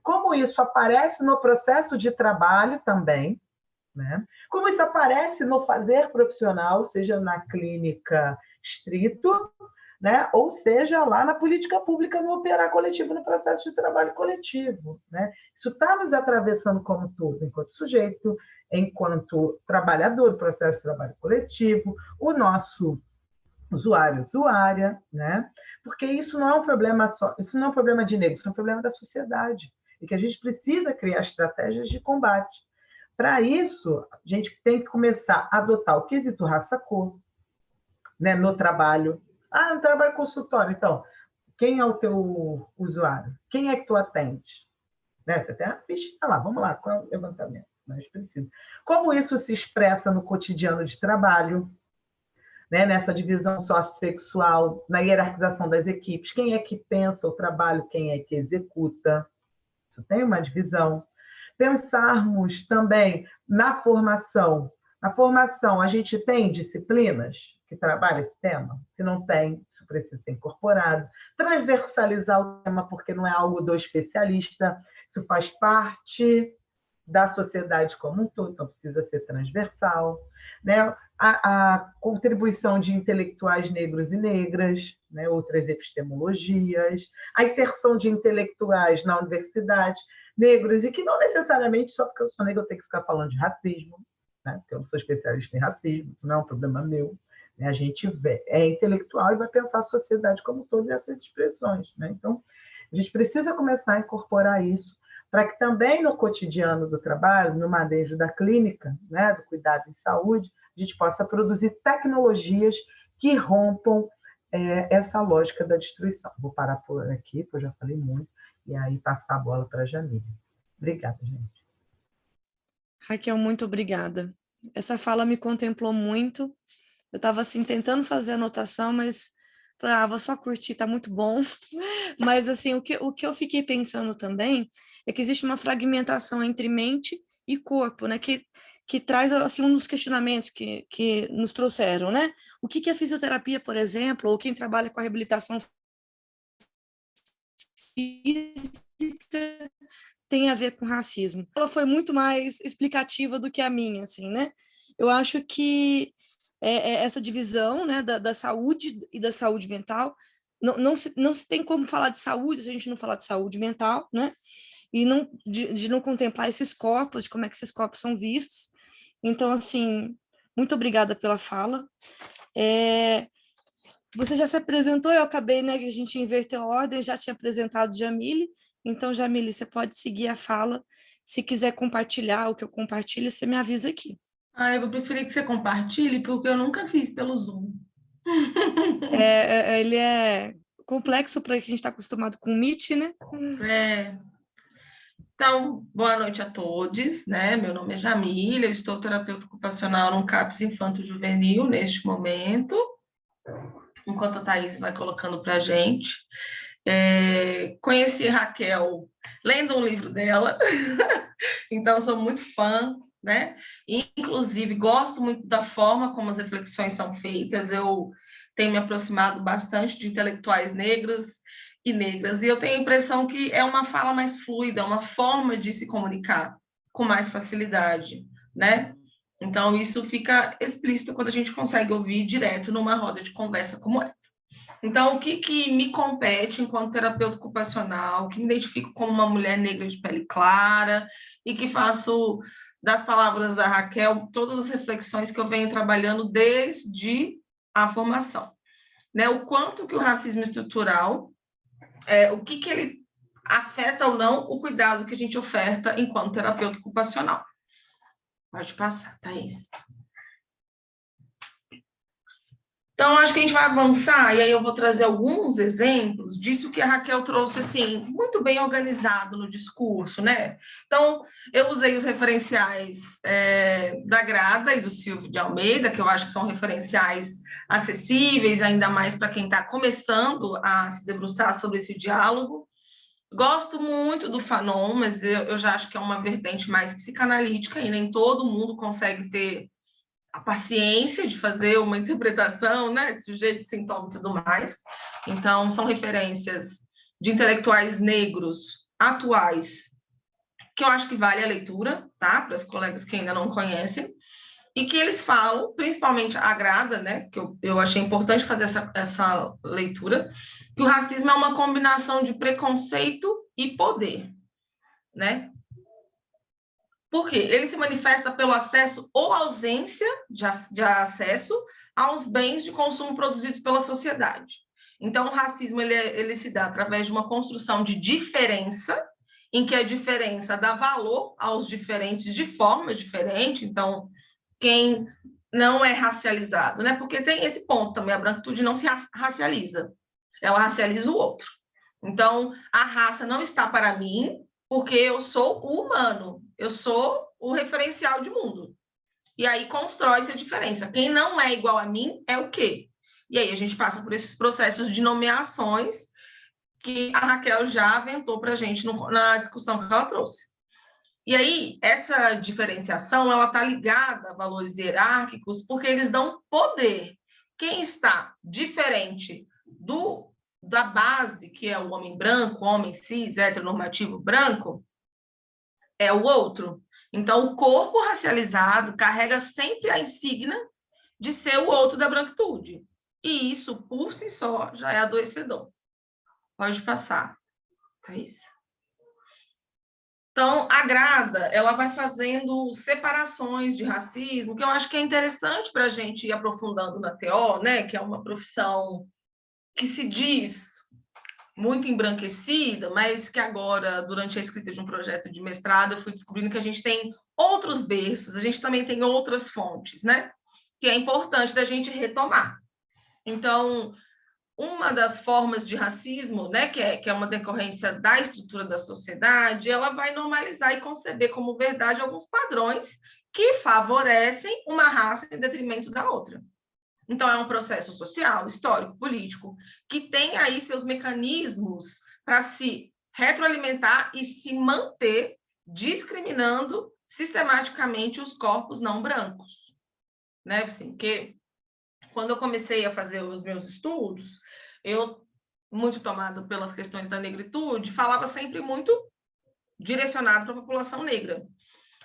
como isso aparece no processo de trabalho também, né? Como isso aparece no fazer profissional, seja na clínica estrito, né? Ou seja, lá na política pública, no operar coletivo, no processo de trabalho coletivo. Né? Isso está nos atravessando como todo, enquanto sujeito, enquanto trabalhador, processo de trabalho coletivo, o nosso usuário, usuária, né? Porque isso não é um problema só, isso não é um problema de negro, isso é um problema da sociedade, e que a gente precisa criar estratégias de combate. Para isso, a gente tem que começar a adotar o quesito raça-cor, né, no trabalho. No trabalho consultório, então, quem é o teu usuário? Quem é que tu atende? Né? Você tem a ficha lá, vamos lá, qual é o levantamento? Nós precisamos. Como isso se expressa no cotidiano de trabalho, né? Nessa divisão sociossexual, na hierarquização das equipes, quem é que pensa o trabalho, quem é que executa? Isso tem uma divisão. Pensarmos também na formação. Na formação, a gente tem disciplinas que trabalham esse tema? Se não tem, isso precisa ser incorporado. Transversalizar o tema, porque não é algo do especialista, isso faz parte da sociedade como um todo, então precisa ser transversal. Né? A contribuição de intelectuais negros e negras, né? Outras epistemologias, a inserção de intelectuais na universidade, negros, e que não necessariamente, só porque eu sou negra, eu tenho que ficar falando de racismo, né? Porque eu não sou especialista em racismo, isso não é um problema meu. Né? A gente é intelectual e vai pensar a sociedade como todas essas expressões. Né? Então, a gente precisa começar a incorporar isso, para que também no cotidiano do trabalho, no manejo da clínica, né, do cuidado em saúde, a gente possa produzir tecnologias que rompam essa lógica da destruição. Vou parar por aqui, porque eu já falei muito, e aí passar a bola para a Jamília. Obrigada, gente. Raquel, muito obrigada. Essa fala me contemplou muito. Eu estava assim, tentando fazer anotação, mas vou só curtir, tá muito bom. Mas assim, o que eu fiquei pensando também é que existe uma fragmentação entre mente e corpo, né? Que traz assim, um dos questionamentos que nos trouxeram, né? O que é a fisioterapia, por exemplo, ou quem trabalha com a reabilitação física tem a ver com racismo. Ela foi muito mais explicativa do que a minha, assim, né? Eu acho que essa divisão, né, da saúde e da saúde mental, não se tem como falar de saúde se a gente não falar de saúde mental, né? E de não contemplar esses corpos, de como é que esses corpos são vistos. Então, assim, muito obrigada pela fala. Você já se apresentou, eu acabei, né, que a gente inverteu a ordem, já tinha apresentado Jamile, então, Jamile, você pode seguir a fala, se quiser compartilhar o que eu compartilho, você me avisa aqui. Eu vou preferir que você compartilhe, porque eu nunca fiz pelo Zoom. Ele é complexo para quem a gente está acostumado com o Meet, né? Então, boa noite a todos, né? Meu nome é Jamile, eu estou terapeuta ocupacional no CAPS Infanto Juvenil neste momento, enquanto a Thaís vai colocando para a gente. Conheci Raquel lendo um livro dela, então sou muito fã, né? Inclusive, gosto muito da forma como as reflexões são feitas, eu tenho me aproximado bastante de intelectuais negros e negras, e eu tenho a impressão que é uma fala mais fluida, uma forma de se comunicar com mais facilidade, né? Então, isso fica explícito quando a gente consegue ouvir direto numa roda de conversa como essa. Então, o que me compete enquanto terapeuta ocupacional, que me identifico como uma mulher negra de pele clara e que faço das palavras da Raquel todas as reflexões que eu venho trabalhando desde a formação, né? O quanto que o racismo estrutural, o que ele afeta ou não o cuidado que a gente oferta enquanto terapeuta ocupacional. Pode passar, Thaís. Então, acho que a gente vai avançar, e aí eu vou trazer alguns exemplos disso que a Raquel trouxe, assim, muito bem organizado no discurso, né? Então, eu usei os referenciais da Grada e do Silvio de Almeida, que eu acho que são referenciais acessíveis, ainda mais para quem está começando a se debruçar sobre esse diálogo. Gosto muito do Fanon, mas eu já acho que é uma vertente mais psicanalítica, e nem todo mundo consegue ter a paciência de fazer uma interpretação, né, de sujeito, sintoma e tudo mais. Então, são referências de intelectuais negros atuais, que eu acho que vale a leitura, tá, para os colegas que ainda não conhecem, e que eles falam, principalmente a Grada, né, que eu achei importante fazer essa leitura, que o racismo é uma combinação de preconceito e poder, né? Por quê? Ele se manifesta pelo acesso ou ausência de acesso aos bens de consumo produzidos pela sociedade. Então, o racismo ele se dá através de uma construção de diferença, em que a diferença dá valor aos diferentes de forma diferente. Então, quem não é racializado, né? Porque tem esse ponto também, a branquitude não se racializa, ela racializa o outro. Então, a raça não está para mim, porque eu sou o humano, eu sou o referencial de mundo. E aí constrói-se a diferença. Quem não é igual a mim é o quê? E aí a gente passa por esses processos de nomeações que a Raquel já aventou para a gente na discussão que ela trouxe. E aí, essa diferenciação, ela está ligada a valores hierárquicos, porque eles dão poder. Quem está diferente da base, que é o homem branco, homem cis, heteronormativo branco, é o outro. Então, o corpo racializado carrega sempre a insígnia de ser o outro da branquitude. E isso, por si só, já é adoecedor. Pode passar. É isso. Então, a Grada, ela vai fazendo separações de racismo, que eu acho que é interessante para a gente ir aprofundando na TO, né? Que é uma profissão que se diz muito embranquecida, mas que agora, durante a escrita de um projeto de mestrado, eu fui descobrindo que a gente tem outros berços, a gente também tem outras fontes, né? Que é importante da gente retomar. Então, uma das formas de racismo, né, que é uma decorrência da estrutura da sociedade, ela vai normalizar e conceber como verdade alguns padrões que favorecem uma raça em detrimento da outra. Então, é um processo social, histórico, político, que tem aí seus mecanismos para se retroalimentar e se manter discriminando sistematicamente os corpos não brancos. Né? Assim, que quando eu comecei a fazer os meus estudos, eu, muito tomado pelas questões da negritude, falava sempre muito direcionado para a população negra.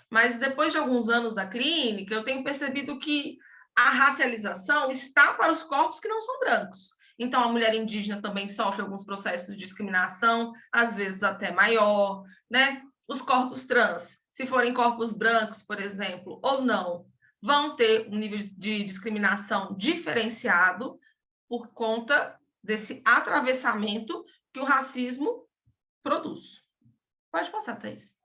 Mas depois de alguns anos da clínica, eu tenho percebido que a racialização está para os corpos que não são brancos. Então, a mulher indígena também sofre alguns processos de discriminação, às vezes até maior, né? Os corpos trans, se forem corpos brancos, por exemplo, ou não, vão ter um nível de discriminação diferenciado por conta desse atravessamento que o racismo produz. Pode passar, Thaís.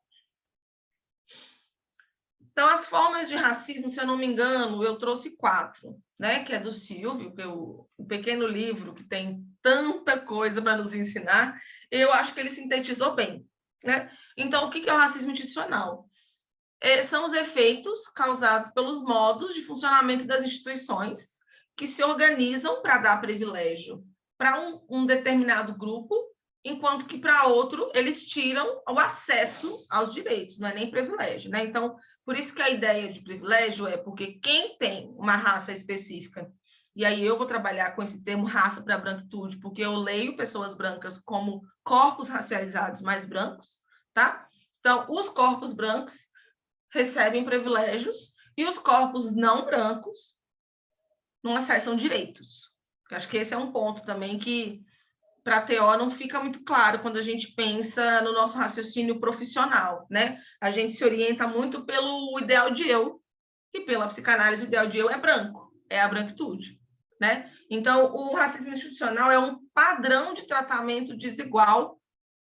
Então, as formas de racismo, se eu não me engano, eu trouxe 4, né? Que é do Silvio, o pequeno livro que tem tanta coisa para nos ensinar, eu acho que ele sintetizou bem, né? Então, o que é o racismo institucional? São os efeitos causados pelos modos de funcionamento das instituições que se organizam para dar privilégio para um determinado grupo, enquanto que para outro eles tiram o acesso aos direitos, não é nem privilégio, né? Então, por isso que a ideia de privilégio é porque quem tem uma raça específica, e aí eu vou trabalhar com esse termo raça para branquitude, porque eu leio pessoas brancas como corpos racializados mais brancos, tá? Então, os corpos brancos recebem privilégios e os corpos não brancos não acessam direitos. Eu acho que esse é um ponto também que, para a TO, não fica muito claro quando a gente pensa no nosso raciocínio profissional, né? A gente se orienta muito pelo ideal de eu, e pela psicanálise o ideal de eu é branco, é a branquitude, né? Então, o racismo institucional é um padrão de tratamento desigual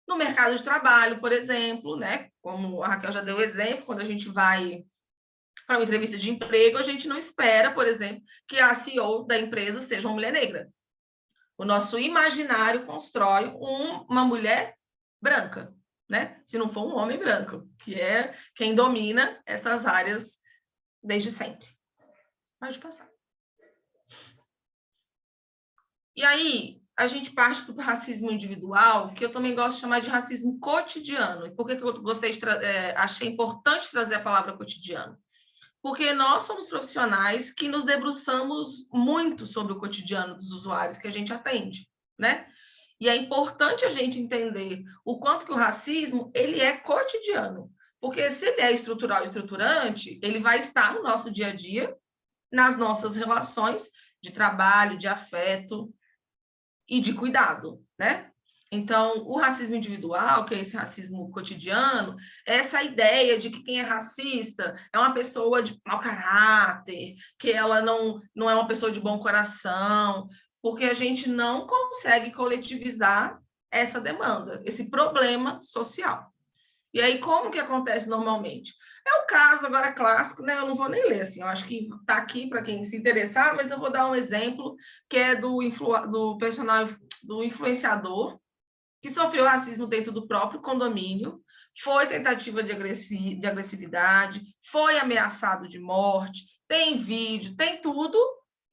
no mercado de trabalho, por exemplo, né? Como a Raquel já deu exemplo, quando a gente vai para uma entrevista de emprego, a gente não espera, por exemplo, que a CEO da empresa seja uma mulher negra. O nosso imaginário constrói uma mulher branca, né? Se não for um homem branco, que é quem domina essas áreas desde sempre. Pode passar. E aí, a gente parte para o racismo individual, que eu também gosto de chamar de racismo cotidiano. E por que eu achei importante trazer a palavra cotidiano? Porque nós somos profissionais que nos debruçamos muito sobre o cotidiano dos usuários que a gente atende, né? E é importante a gente entender o quanto que o racismo, ele é cotidiano. Porque se ele é estrutural e estruturante, ele vai estar no nosso dia a dia, nas nossas relações de trabalho, de afeto e de cuidado, né? Então, o racismo individual, que é esse racismo cotidiano, é essa ideia de que quem é racista é uma pessoa de mau caráter, que ela não é uma pessoa de bom coração, porque a gente não consegue coletivizar essa demanda, esse problema social. E aí, como que acontece normalmente? É o caso agora clássico, né? Eu não vou nem ler, assim, eu acho que está aqui para quem se interessar, mas eu vou dar um exemplo que é do personagem, do influenciador, que sofreu racismo dentro do próprio condomínio, foi tentativa de agressividade, foi ameaçado de morte, tem vídeo, tem tudo,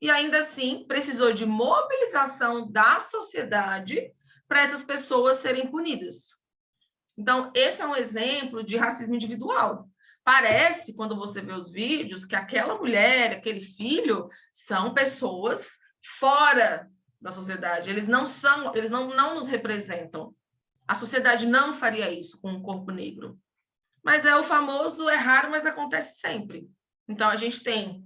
e ainda assim precisou de mobilização da sociedade para essas pessoas serem punidas. Então, esse é um exemplo de racismo individual. Parece, quando você vê os vídeos, que aquela mulher, aquele filho, são pessoas fora da sociedade. Eles não nos representam. A sociedade não faria isso com um corpo negro. Mas é o famoso, é raro, mas acontece sempre. Então, a gente tem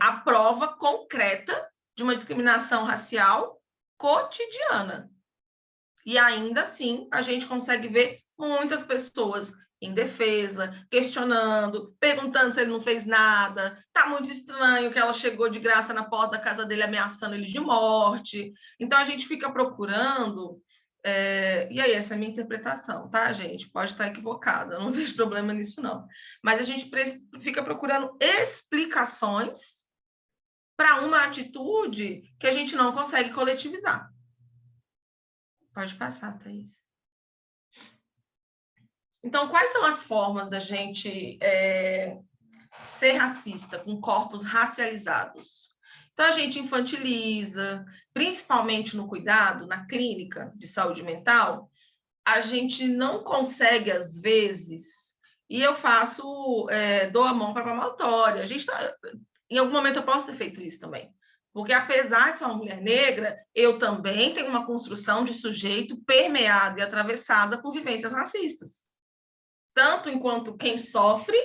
a prova concreta de uma discriminação racial cotidiana. E ainda assim, a gente consegue ver muitas pessoas em defesa, questionando, perguntando se ele não fez nada. Tá muito estranho que ela chegou de graça na porta da casa dele ameaçando ele de morte. Então, a gente fica procurando... E aí, essa é a minha interpretação, tá, gente? Pode estar equivocada, eu não vejo problema nisso, não. Mas a gente fica procurando explicações para uma atitude que a gente não consegue coletivizar. Pode passar, Thaís. Então, quais são as formas da gente ser racista com corpos racializados? Então, a gente infantiliza, principalmente no cuidado, na clínica de saúde mental, a gente não consegue, às vezes, e eu dou a mão para a palmatória. Em algum momento eu posso ter feito isso também. Porque, apesar de ser uma mulher negra, eu também tenho uma construção de sujeito permeada e atravessada por vivências racistas. Tanto enquanto quem sofre,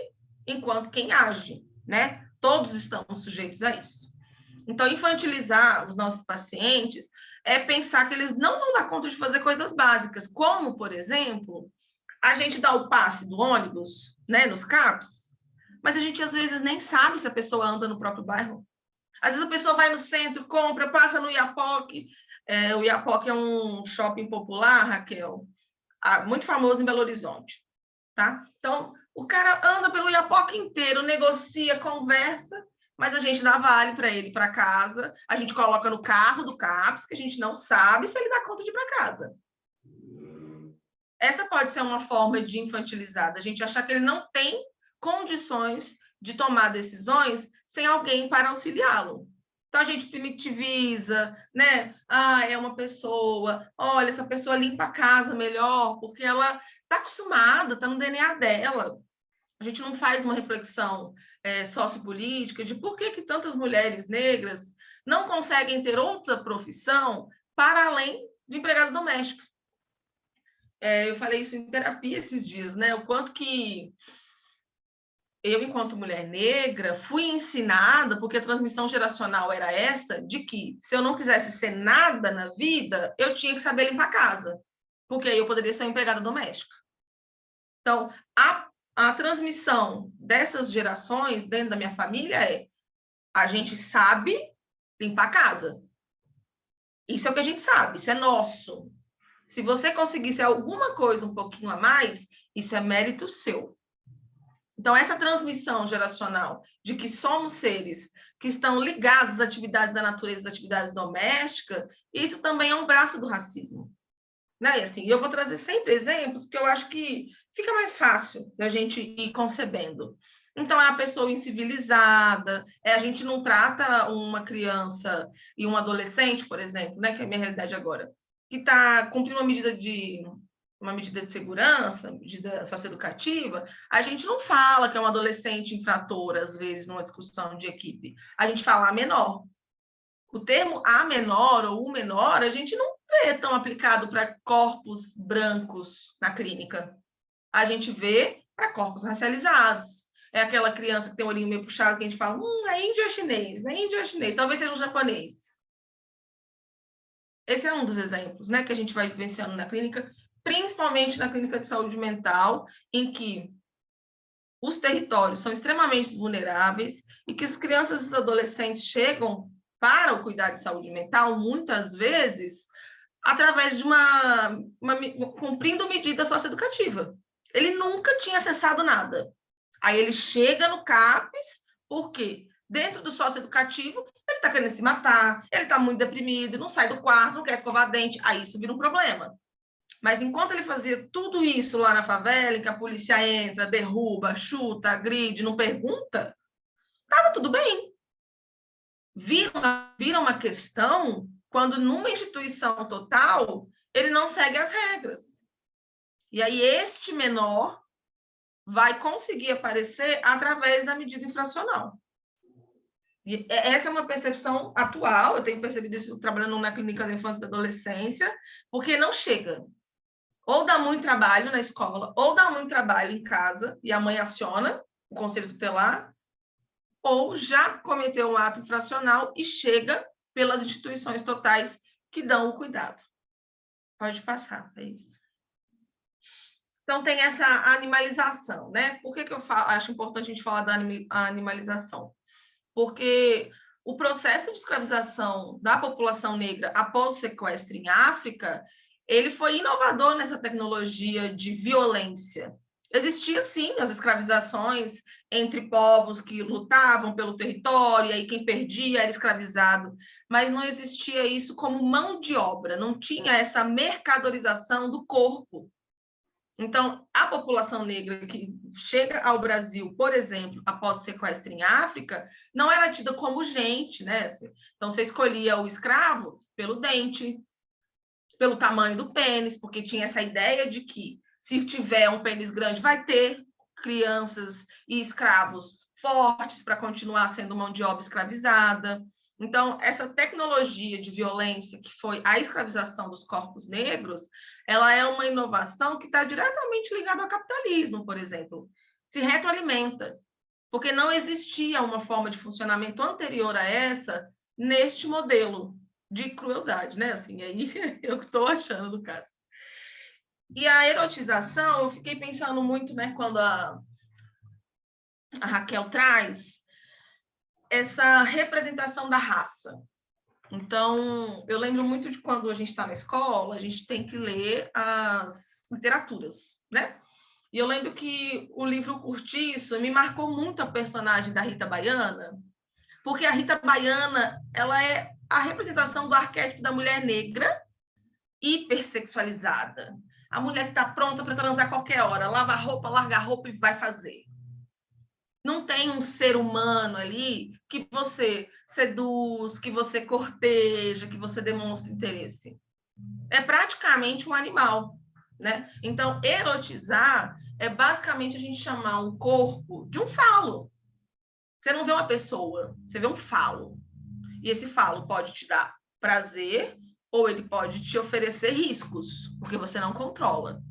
enquanto quem age, né? Todos estamos sujeitos a isso. Então, infantilizar os nossos pacientes é pensar que eles não vão dar conta de fazer coisas básicas, como, por exemplo, a gente dá o passe do ônibus, né, nos CAPs, mas a gente às vezes nem sabe se a pessoa anda no próprio bairro. Às vezes a pessoa vai no centro, compra, passa no Iapoque. O Iapoque é um shopping popular, Raquel, muito famoso em Belo Horizonte. Tá? Então, o cara anda pelo Iapoque inteiro, negocia, conversa, mas a gente dá vale para ele para casa, a gente coloca no carro do CAPS, que a gente não sabe se ele dá conta de ir para casa. Essa pode ser uma forma de infantilizar, a gente achar que ele não tem condições de tomar decisões sem alguém para auxiliá-lo. Então, a gente primitiviza, né? É uma pessoa, olha, essa pessoa limpa a casa melhor, porque ela está acostumada, está no DNA dela. A gente não faz uma reflexão sociopolítica de por que tantas mulheres negras não conseguem ter outra profissão para além de empregada doméstica. Eu falei isso em terapia esses dias, né? O quanto que eu, enquanto mulher negra, fui ensinada, porque a transmissão geracional era essa, de que se eu não quisesse ser nada na vida, eu tinha que saber limpar a casa, porque aí eu poderia ser uma empregada doméstica. Então, a transmissão dessas gerações dentro da minha família a gente sabe limpar a casa. Isso é o que a gente sabe, isso é nosso. Se você conseguisse alguma coisa um pouquinho a mais, isso é mérito seu. Então, essa transmissão geracional de que somos seres que estão ligados às atividades da natureza, às atividades domésticas, isso também é um braço do racismo. Né? E assim, eu vou trazer sempre exemplos, porque eu acho que fica mais fácil da gente ir concebendo. Então, é a pessoa incivilizada, a gente não trata uma criança e um adolescente, por exemplo, né, que é a minha realidade agora, que está cumprindo uma medida de segurança, medida socioeducativa, a gente não fala que é um adolescente infrator, às vezes, numa discussão de equipe. A gente fala a menor. O termo a menor ou o menor, a gente não vê tão aplicado para corpos brancos na clínica. A gente vê para corpos racializados. É aquela criança que tem o olhinho meio puxado, que a gente fala, é índio ou chinês? É índio ou chinês? Talvez seja um japonês. Esse é um dos exemplos, né, que a gente vai vivenciando na clínica, principalmente na clínica de saúde mental, em que os territórios são extremamente vulneráveis e que as crianças e os adolescentes chegam para o cuidado de saúde mental, muitas vezes, através de cumprindo medida socioeducativa. Ele nunca tinha acessado nada. Aí ele chega no CAPS, porque dentro do socioeducativo, ele está querendo se matar, ele está muito deprimido, não sai do quarto, não quer escovar dente, aí isso vira um problema. Mas enquanto ele fazia tudo isso lá na favela, em que a polícia entra, derruba, chuta, agride, não pergunta, estava tudo bem. Vira uma questão quando numa instituição total ele não segue as regras. E aí este menor vai conseguir aparecer através da medida infracional. E essa é uma percepção atual, eu tenho percebido isso trabalhando na clínica da infância e da adolescência, porque não chega. Ou dá muito trabalho na escola, ou dá muito trabalho em casa, e a mãe aciona o conselho tutelar, ou já cometeu um ato infracional e chega pelas instituições totais que dão o cuidado. Pode passar, é isso. Então, tem essa animalização, né? Por que eu acho importante a gente falar da animalização? Porque o processo de escravização da população negra após o sequestro em África, ele foi inovador nessa tecnologia de violência. Existia, sim, as escravizações entre povos que lutavam pelo território, e aí quem perdia era escravizado, mas não existia isso como mão de obra, não tinha essa mercadorização do corpo. Então, a população negra que chega ao Brasil, por exemplo, após o sequestro em África, não era tida como gente, né? Então, você escolhia o escravo pelo dente, pelo tamanho do pênis, porque tinha essa ideia de que se tiver um pênis grande, vai ter crianças e escravos fortes para continuar sendo mão de obra escravizada. Então, essa tecnologia de violência que foi a escravização dos corpos negros, ela é uma inovação que está diretamente ligada ao capitalismo, por exemplo. Se retroalimenta, porque não existia uma forma de funcionamento anterior a essa neste modelo de crueldade, né? Assim, aí eu estou achando do caso. E a erotização, eu fiquei pensando muito, né, quando a a Raquel traz essa representação da raça. Então, eu lembro muito de quando a gente está na escola, a gente tem que ler as literaturas, né? E eu lembro que o livro Curtiço me marcou muito a personagem da Rita Baiana, porque a Rita Baiana, ela é a representação do arquétipo da mulher negra hipersexualizada. A mulher que está pronta para transar a qualquer hora, lava a roupa, larga a roupa e vai fazer. Não tem um ser humano ali que você seduz, que você corteja, que você demonstra interesse. É praticamente um animal, né? Então, erotizar é basicamente a gente chamar um corpo de um falo. Você não vê uma pessoa, você vê um falo. E esse falo pode te dar prazer ou ele pode te oferecer riscos, porque você não controla.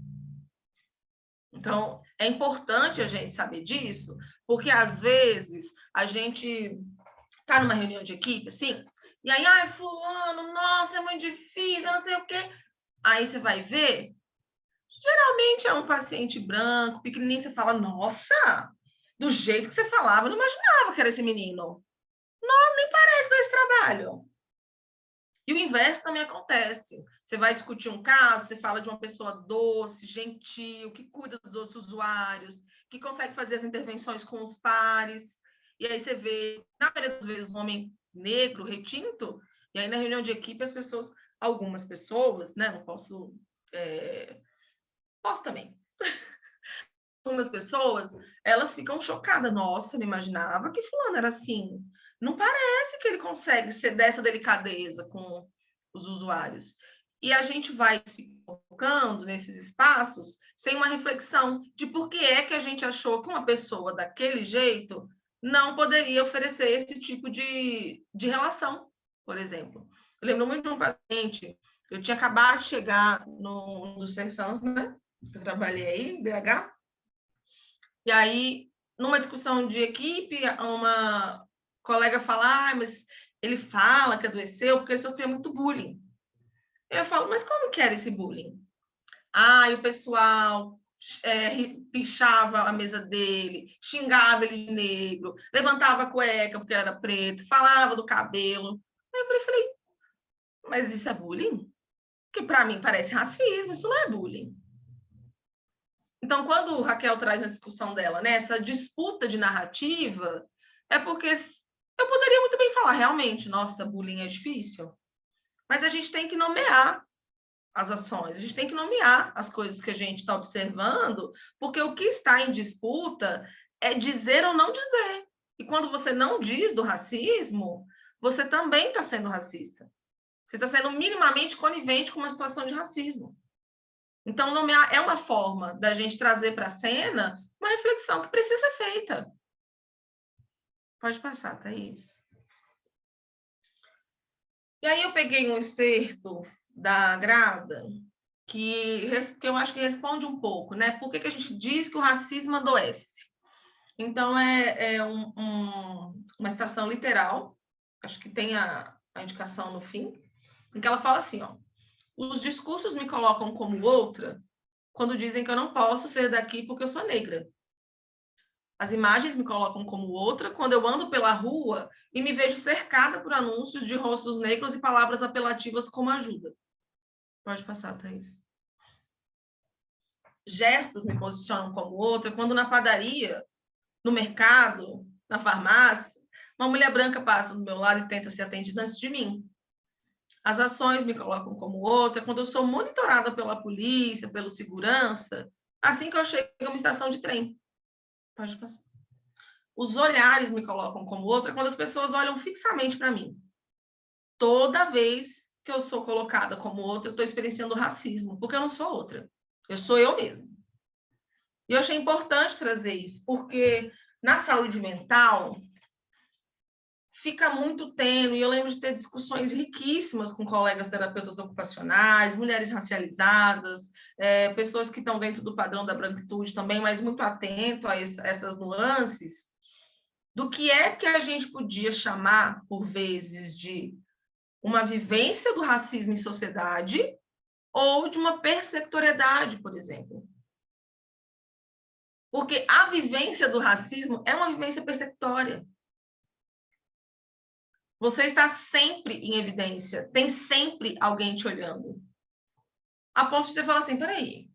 Então, é importante a gente saber disso, porque às vezes a gente está numa reunião de equipe, assim, e aí, ai, fulano, nossa, é muito difícil, eu não sei o quê. Aí você vai ver, geralmente é um paciente branco, pequenininho, você fala, nossa, do jeito que você falava, eu não imaginava que era esse menino. Não, nem parece com esse trabalho. E o inverso também acontece. Você vai discutir um caso, você fala de uma pessoa doce, gentil, que cuida dos outros usuários, que consegue fazer as intervenções com os pares. E aí você vê, na maioria das vezes, um homem negro, retinto, e aí na reunião de equipe as pessoas, algumas pessoas, né, não posso, posso também. Algumas pessoas, elas ficam chocadas. Nossa, eu não imaginava que fulano era assim. Não parece que ele consegue ser dessa delicadeza com os usuários. E a gente vai se colocando nesses espaços sem uma reflexão de por que é que a gente achou que uma pessoa daquele jeito não poderia oferecer esse tipo de relação, por exemplo. Eu lembro muito de um paciente, eu tinha acabado de chegar no Sersans, né? Eu trabalhei aí em BH, e aí, numa discussão de equipe, uma colega fala, mas ele fala que adoeceu porque ele sofreu muito bullying. Eu falo, mas como que era esse bullying? E o pessoal pichava a mesa dele, xingava ele de negro, levantava a cueca porque era preto, falava do cabelo. Aí eu falei, mas isso é bullying? Que para mim parece racismo, isso não é bullying. Então, quando Raquel traz a discussão dela, né, essa disputa de narrativa, é porque eu poderia muito bem falar, realmente, nossa, bullying é difícil, mas a gente tem que nomear as ações, a gente tem que nomear as coisas que a gente está observando, porque o que está em disputa é dizer ou não dizer. E quando você não diz do racismo, você também está sendo racista. Você está sendo minimamente conivente com uma situação de racismo. Então, nomear é uma forma da gente trazer para a cena uma reflexão que precisa ser feita. Pode passar, Thaís. E aí eu peguei um excerto da Grada que eu acho que responde um pouco, né? Por que a gente diz que o racismo adoece? Então, uma citação literal, acho que tem a indicação no fim, em que ela fala assim, ó, os discursos me colocam como outra quando dizem que eu não posso ser daqui porque eu sou negra. As imagens me colocam como outra quando eu ando pela rua e me vejo cercada por anúncios de rostos negros e palavras apelativas como ajuda. Pode passar, Thaís. Gestos me posicionam como outra quando na padaria, no mercado, na farmácia, uma mulher branca passa do meu lado e tenta ser atendida antes de mim. As ações me colocam como outra quando eu sou monitorada pela polícia, pelo segurança, assim que eu chego em uma estação de trem. Pode passar. Os olhares me colocam como outra quando as pessoas olham fixamente para mim. Toda vez que eu sou colocada como outra, eu estou experienciando racismo, porque eu não sou outra. Eu sou eu mesma. E eu achei importante trazer isso, porque na saúde mental fica muito tênue. Eu lembro de ter discussões riquíssimas com colegas terapeutas ocupacionais, mulheres racializadas, pessoas que estão dentro do padrão da branquitude também, mas muito atento a essas nuances, do que é que a gente podia chamar, por vezes, de uma vivência do racismo em sociedade ou de uma persectoriedade, por exemplo. Porque a vivência do racismo é uma vivência perceptória. Você está sempre em evidência, tem sempre alguém te olhando. A ponto de você falar assim, peraí,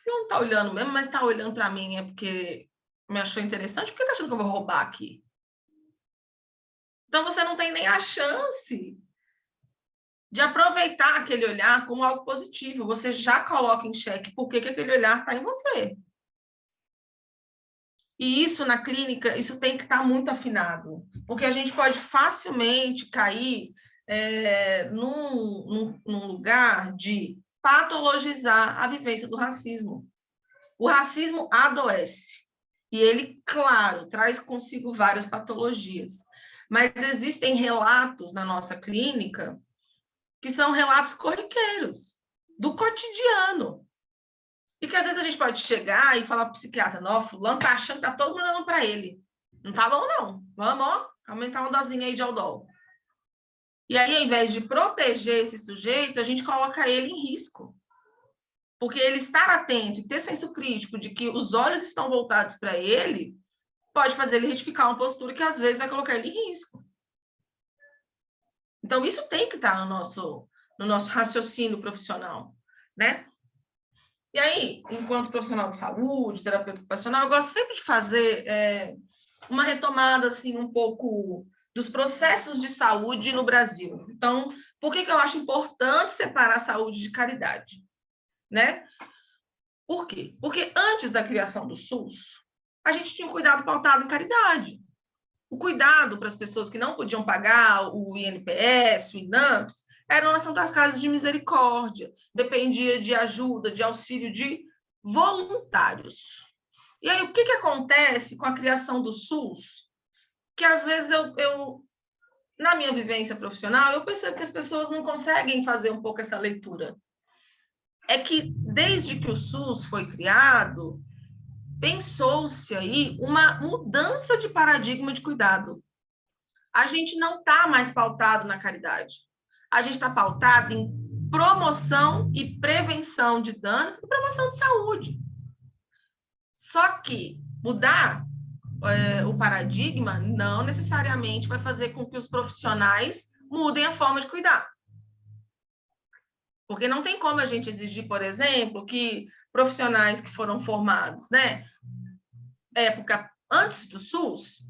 não está olhando mesmo, mas está olhando para mim é porque me achou interessante, por que está achando que eu vou roubar aqui? Então, você não tem nem a chance de aproveitar aquele olhar como algo positivo. Você já coloca em xeque por que aquele olhar está em você. E isso, na clínica, isso tem que estar muito afinado, porque a gente pode facilmente cair num lugar de patologizar a vivência do racismo. O racismo adoece. E ele, claro, traz consigo várias patologias. Mas existem relatos na nossa clínica que são relatos corriqueiros, do cotidiano. E que às vezes a gente pode chegar e falar para o psiquiatra, não, fulano tá achando que tá todo mundo olhando para ele. Não tá bom, não. Vamos, ó, aumentar uma dosinha aí de Aldol. E aí, ao invés de proteger esse sujeito, a gente coloca ele em risco. Porque ele estar atento e ter senso crítico de que os olhos estão voltados para ele, pode fazer ele retificar uma postura que às vezes vai colocar ele em risco. Então, isso tem que estar no nosso raciocínio profissional, né? E aí, enquanto profissional de saúde, terapeuta ocupacional, eu gosto sempre de fazer uma retomada, assim, um pouco dos processos de saúde no Brasil. Então, por que eu acho importante separar a saúde de caridade, né? Por quê? Porque antes da criação do SUS, a gente tinha um cuidado pautado em caridade. O cuidado para as pessoas que não podiam pagar o INPS, o INAMPS, era na Santas Casas de Misericórdia, dependia de ajuda, de auxílio de voluntários. E aí, o que acontece com a criação do SUS? Que às vezes na minha vivência profissional, eu percebo que as pessoas não conseguem fazer um pouco essa leitura. É que desde que o SUS foi criado, pensou-se aí uma mudança de paradigma de cuidado. A gente não está mais pautado na caridade. A gente está pautado em promoção e prevenção de danos e promoção de saúde. Só que mudar o paradigma não necessariamente vai fazer com que os profissionais mudem a forma de cuidar. Porque não tem como a gente exigir, por exemplo, que profissionais que foram formados, né, época antes do SUS,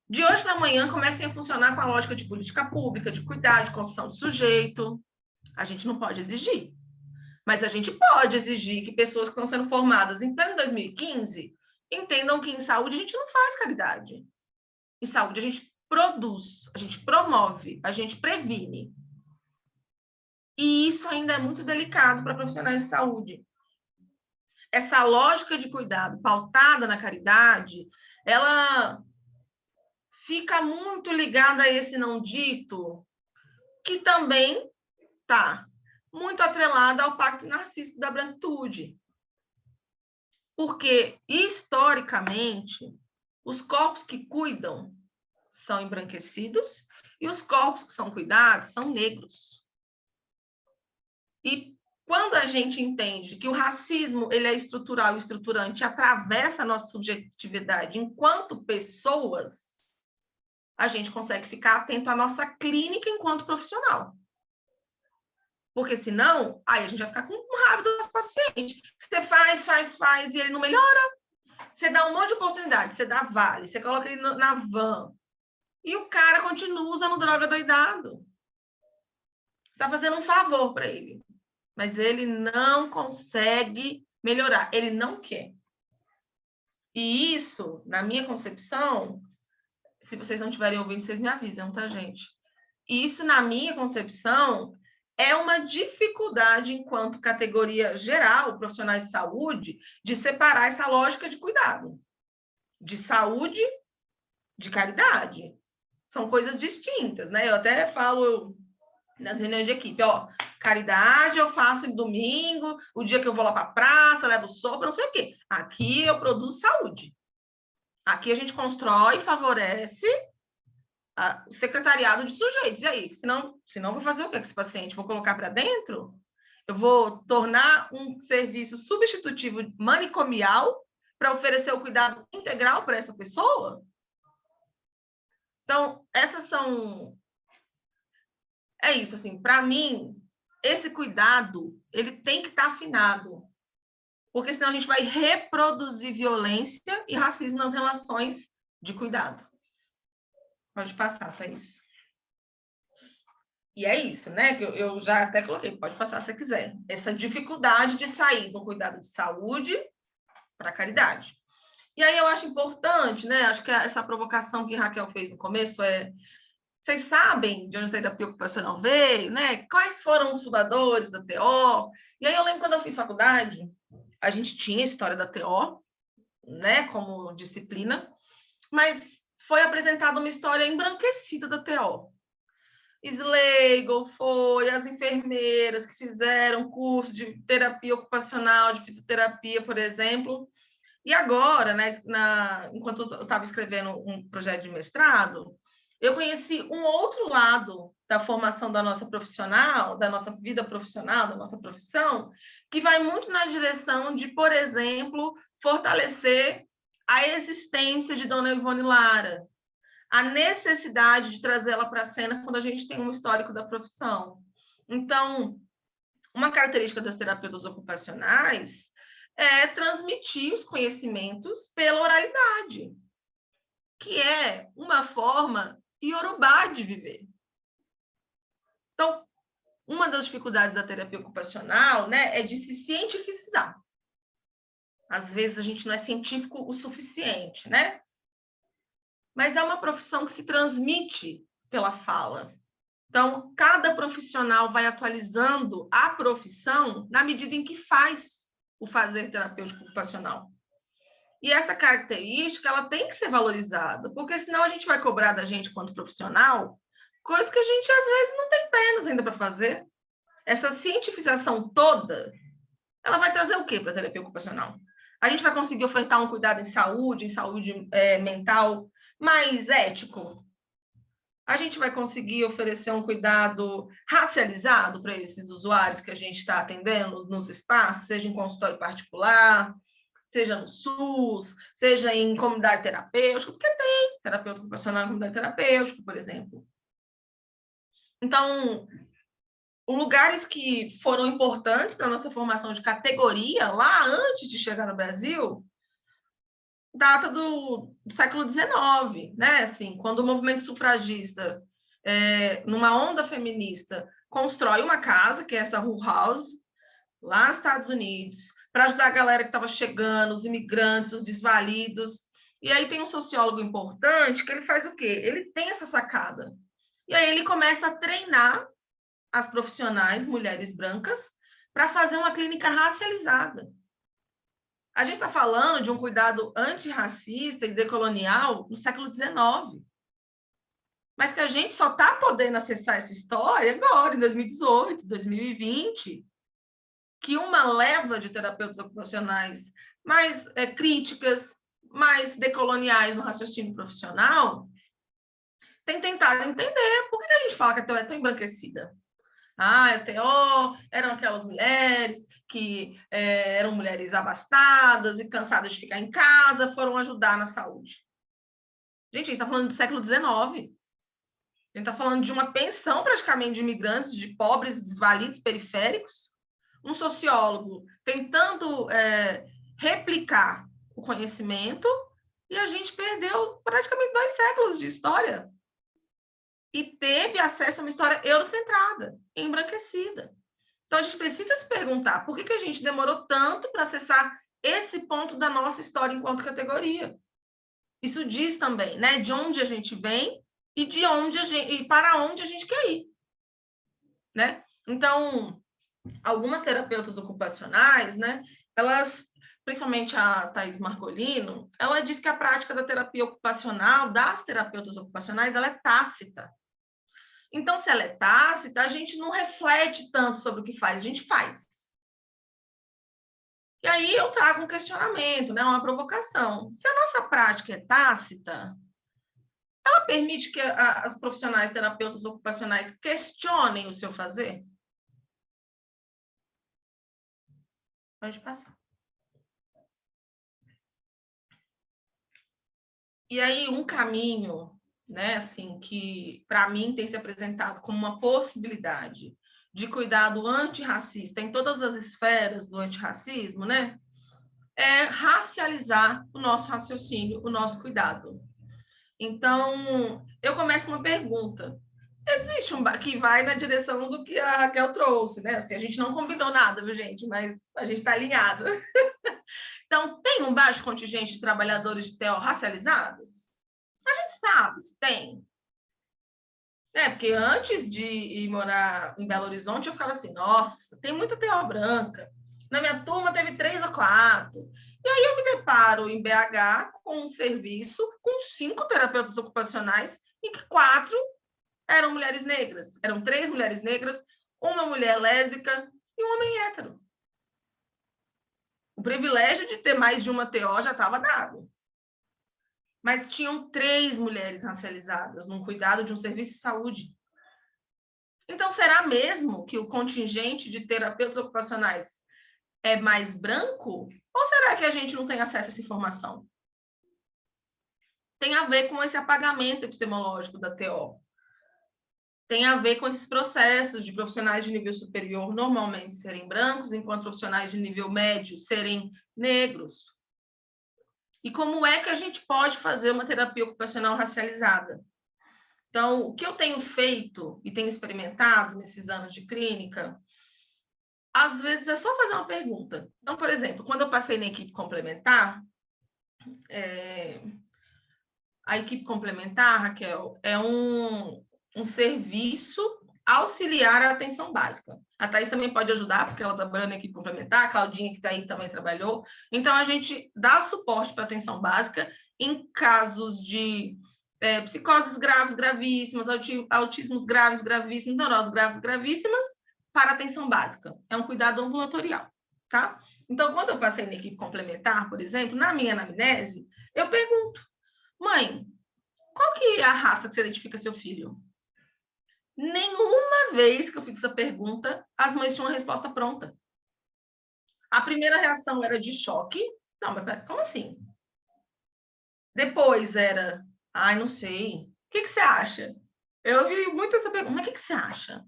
de hoje para amanhã comecem a funcionar com a lógica de política pública, de cuidar, de construção de sujeito. A gente não pode exigir. Mas a gente pode exigir que pessoas que estão sendo formadas em pleno 2015 entendam que em saúde a gente não faz caridade. Em saúde a gente produz, a gente promove, a gente previne. E isso ainda é muito delicado para profissionais de saúde. Essa lógica de cuidado pautada na caridade, ela fica muito ligada a esse não dito, que também está muito atrelada ao pacto narcísico da branquitude. Porque, historicamente, os corpos que cuidam são embranquecidos e os corpos que são cuidados são negros. E quando a gente entende que o racismo ele é estrutural e estruturante, atravessa a nossa subjetividade enquanto pessoas, a gente consegue ficar atento à nossa clínica enquanto profissional. Porque senão, aí a gente vai ficar com raiva do nosso paciente. Você faz, e ele não melhora. Você dá um monte de oportunidade, você dá vale, você coloca ele na van. E o cara continua usando droga doidado. Você está fazendo um favor para ele. Mas ele não consegue melhorar, ele não quer. E isso, na minha concepção, se vocês não estiverem ouvindo, vocês me avisam, tá, gente? Isso, na minha concepção, é uma dificuldade enquanto categoria geral, profissionais de saúde, de separar essa lógica de cuidado, de saúde, de caridade. São coisas distintas, né? Eu até falo nas reuniões de equipe, ó, caridade eu faço em domingo, o dia que eu vou lá para a praça, levo sopa, não sei o quê. Aqui eu produzo saúde. Aqui a gente constrói e favorece o secretariado de sujeitos. E aí? Senão vou fazer o quê com esse paciente? Vou colocar para dentro? Eu vou tornar um serviço substitutivo manicomial para oferecer o cuidado integral para essa pessoa? Então, essas são... É isso, assim, para mim, esse cuidado, ele tem que estar afinado, porque senão a gente vai reproduzir violência e racismo nas relações de cuidado. Pode passar, Thaís. E é isso, né? Que eu já até coloquei, pode passar se quiser. Essa dificuldade de sair do cuidado de saúde para a caridade. E aí eu acho importante, né? Acho que essa provocação que Raquel fez no começo é: vocês sabem de onde a terapia ocupacional veio, né? Quais foram os fundadores da TO? E aí eu lembro quando eu fiz faculdade, a gente tinha a história da TO, né? Como disciplina, mas foi apresentada uma história embranquecida da TO. Slegel foi, as enfermeiras que fizeram curso de terapia ocupacional, de fisioterapia, por exemplo. E agora, né, enquanto eu estava escrevendo um projeto de mestrado, eu conheci um outro lado da formação da nossa profissional, da nossa vida profissional, da nossa profissão, que vai muito na direção de, por exemplo, fortalecer a existência de Dona Ivone Lara, a necessidade de trazê-la para a cena quando a gente tem um histórico da profissão. Então, uma característica das terapeutas ocupacionais é transmitir os conhecimentos pela oralidade, que é uma forma iorubá de viver. Então, uma das dificuldades da terapia ocupacional, né, é de se cientificizar. Às vezes a gente não é científico o suficiente, né? Mas é uma profissão que se transmite pela fala. Então, cada profissional vai atualizando a profissão na medida em que faz o fazer terapêutico ocupacional. E essa característica, ela tem que ser valorizada, porque senão a gente vai cobrar da gente, quanto profissional, coisas que a gente, às vezes, não tem pernas ainda para fazer. Essa cientificação toda, ela vai trazer o quê para a terapia ocupacional? A gente vai conseguir ofertar um cuidado em saúde mental mais ético? A gente vai conseguir oferecer um cuidado racializado para esses usuários que a gente está atendendo nos espaços, seja em consultório particular, seja no SUS, seja em comunidade terapêutica, porque tem terapeuta ocupacional em comunidade terapêutica, por exemplo. Então, lugares que foram importantes para a nossa formação de categoria, lá antes de chegar no Brasil, data do século XIX, né? Assim, quando o movimento sufragista, numa onda feminista, constrói uma casa, que é essa Hull House, lá nos Estados Unidos, para ajudar a galera que estava chegando, os imigrantes, os desvalidos. E aí tem um sociólogo importante que ele faz o quê? Ele tem essa sacada. E aí ele começa a treinar as profissionais, mulheres brancas, para fazer uma clínica racializada. A gente está falando de um cuidado antirracista e decolonial no século XIX. Mas que a gente só está podendo acessar essa história agora, em 2018, 2020, que uma leva de terapeutas ocupacionais mais críticas, mais decoloniais no raciocínio profissional, tem tentado entender por que a gente fala que a TO é tão embranquecida. A TO eram aquelas mulheres que eram mulheres abastadas e cansadas de ficar em casa, foram ajudar na saúde. Gente, a gente está falando do século XIX. A gente está falando de uma pensão praticamente de imigrantes, de pobres, desvalidos, periféricos. Um sociólogo tentando replicar o conhecimento e a gente perdeu praticamente 2 séculos de história. E teve acesso a uma história eurocentrada, embranquecida. Então, a gente precisa se perguntar por que a gente demorou tanto para acessar esse ponto da nossa história enquanto categoria. Isso diz também, né, de onde a gente vem e para onde a gente quer ir, né? Então, algumas terapeutas ocupacionais, né, elas, principalmente a Thaís Marcolino, ela diz que a prática da terapia ocupacional, das terapeutas ocupacionais, ela é tácita. Então, se ela é tácita, a gente não reflete tanto sobre o que faz, a gente faz. E aí eu trago um questionamento, né, uma provocação. Se a nossa prática é tácita, ela permite que as profissionais terapeutas ocupacionais questionem o seu fazer? Pode passar. E aí, um caminho, né, assim, que para mim tem se apresentado como uma possibilidade de cuidado antirracista em todas as esferas do antirracismo, né, é racializar o nosso raciocínio, o nosso cuidado. Então, eu começo com uma pergunta. Existe um que vai na direção do que a Raquel trouxe, né? Assim, a gente não combinou nada, viu, gente? Mas a gente está alinhado. Então, tem um baixo contingente de trabalhadores de TO racializados? A gente sabe se tem. Porque antes de ir morar em Belo Horizonte, eu ficava assim, nossa, tem muita TO branca. Na minha turma teve 3 ou 4. E aí eu me deparo em BH com um serviço com 5 terapeutas ocupacionais e que 4 eram mulheres negras. Eram 3 mulheres negras, uma mulher lésbica e um homem hétero. O privilégio de ter mais de uma TO já estava dado. Mas tinham 3 mulheres racializadas num cuidado de um serviço de saúde. Então, será mesmo que o contingente de terapeutas ocupacionais é mais branco? Ou será que a gente não tem acesso a essa informação? Tem a ver com esse apagamento epistemológico da TO. Tem a ver com esses processos de profissionais de nível superior normalmente serem brancos, enquanto profissionais de nível médio serem negros. E como é que a gente pode fazer uma terapia ocupacional racializada? Então, o que eu tenho feito e tenho experimentado nesses anos de clínica, às vezes é só fazer uma pergunta. Então, por exemplo, quando eu passei na equipe complementar, a equipe complementar, Raquel, é um serviço auxiliar à atenção básica. A Thaís também pode ajudar, porque ela trabalhou na equipe complementar, a Claudinha, que está aí, também trabalhou. Então, a gente dá suporte para a atenção básica em casos de psicoses graves, gravíssimas, autismos graves, gravíssimos, neuroses graves, gravíssimas, para atenção básica. É um cuidado ambulatorial, tá? Então, quando eu passei na equipe complementar, por exemplo, na minha anamnese, eu pergunto, mãe, qual que é a raça que você identifica seu filho? Nenhuma vez que eu fiz essa pergunta, as mães tinham uma resposta pronta. A primeira reação era de choque. Não, mas pera, como assim? Depois era, ai, não sei. O que você acha? Eu ouvi muito essa pergunta, mas o que você acha?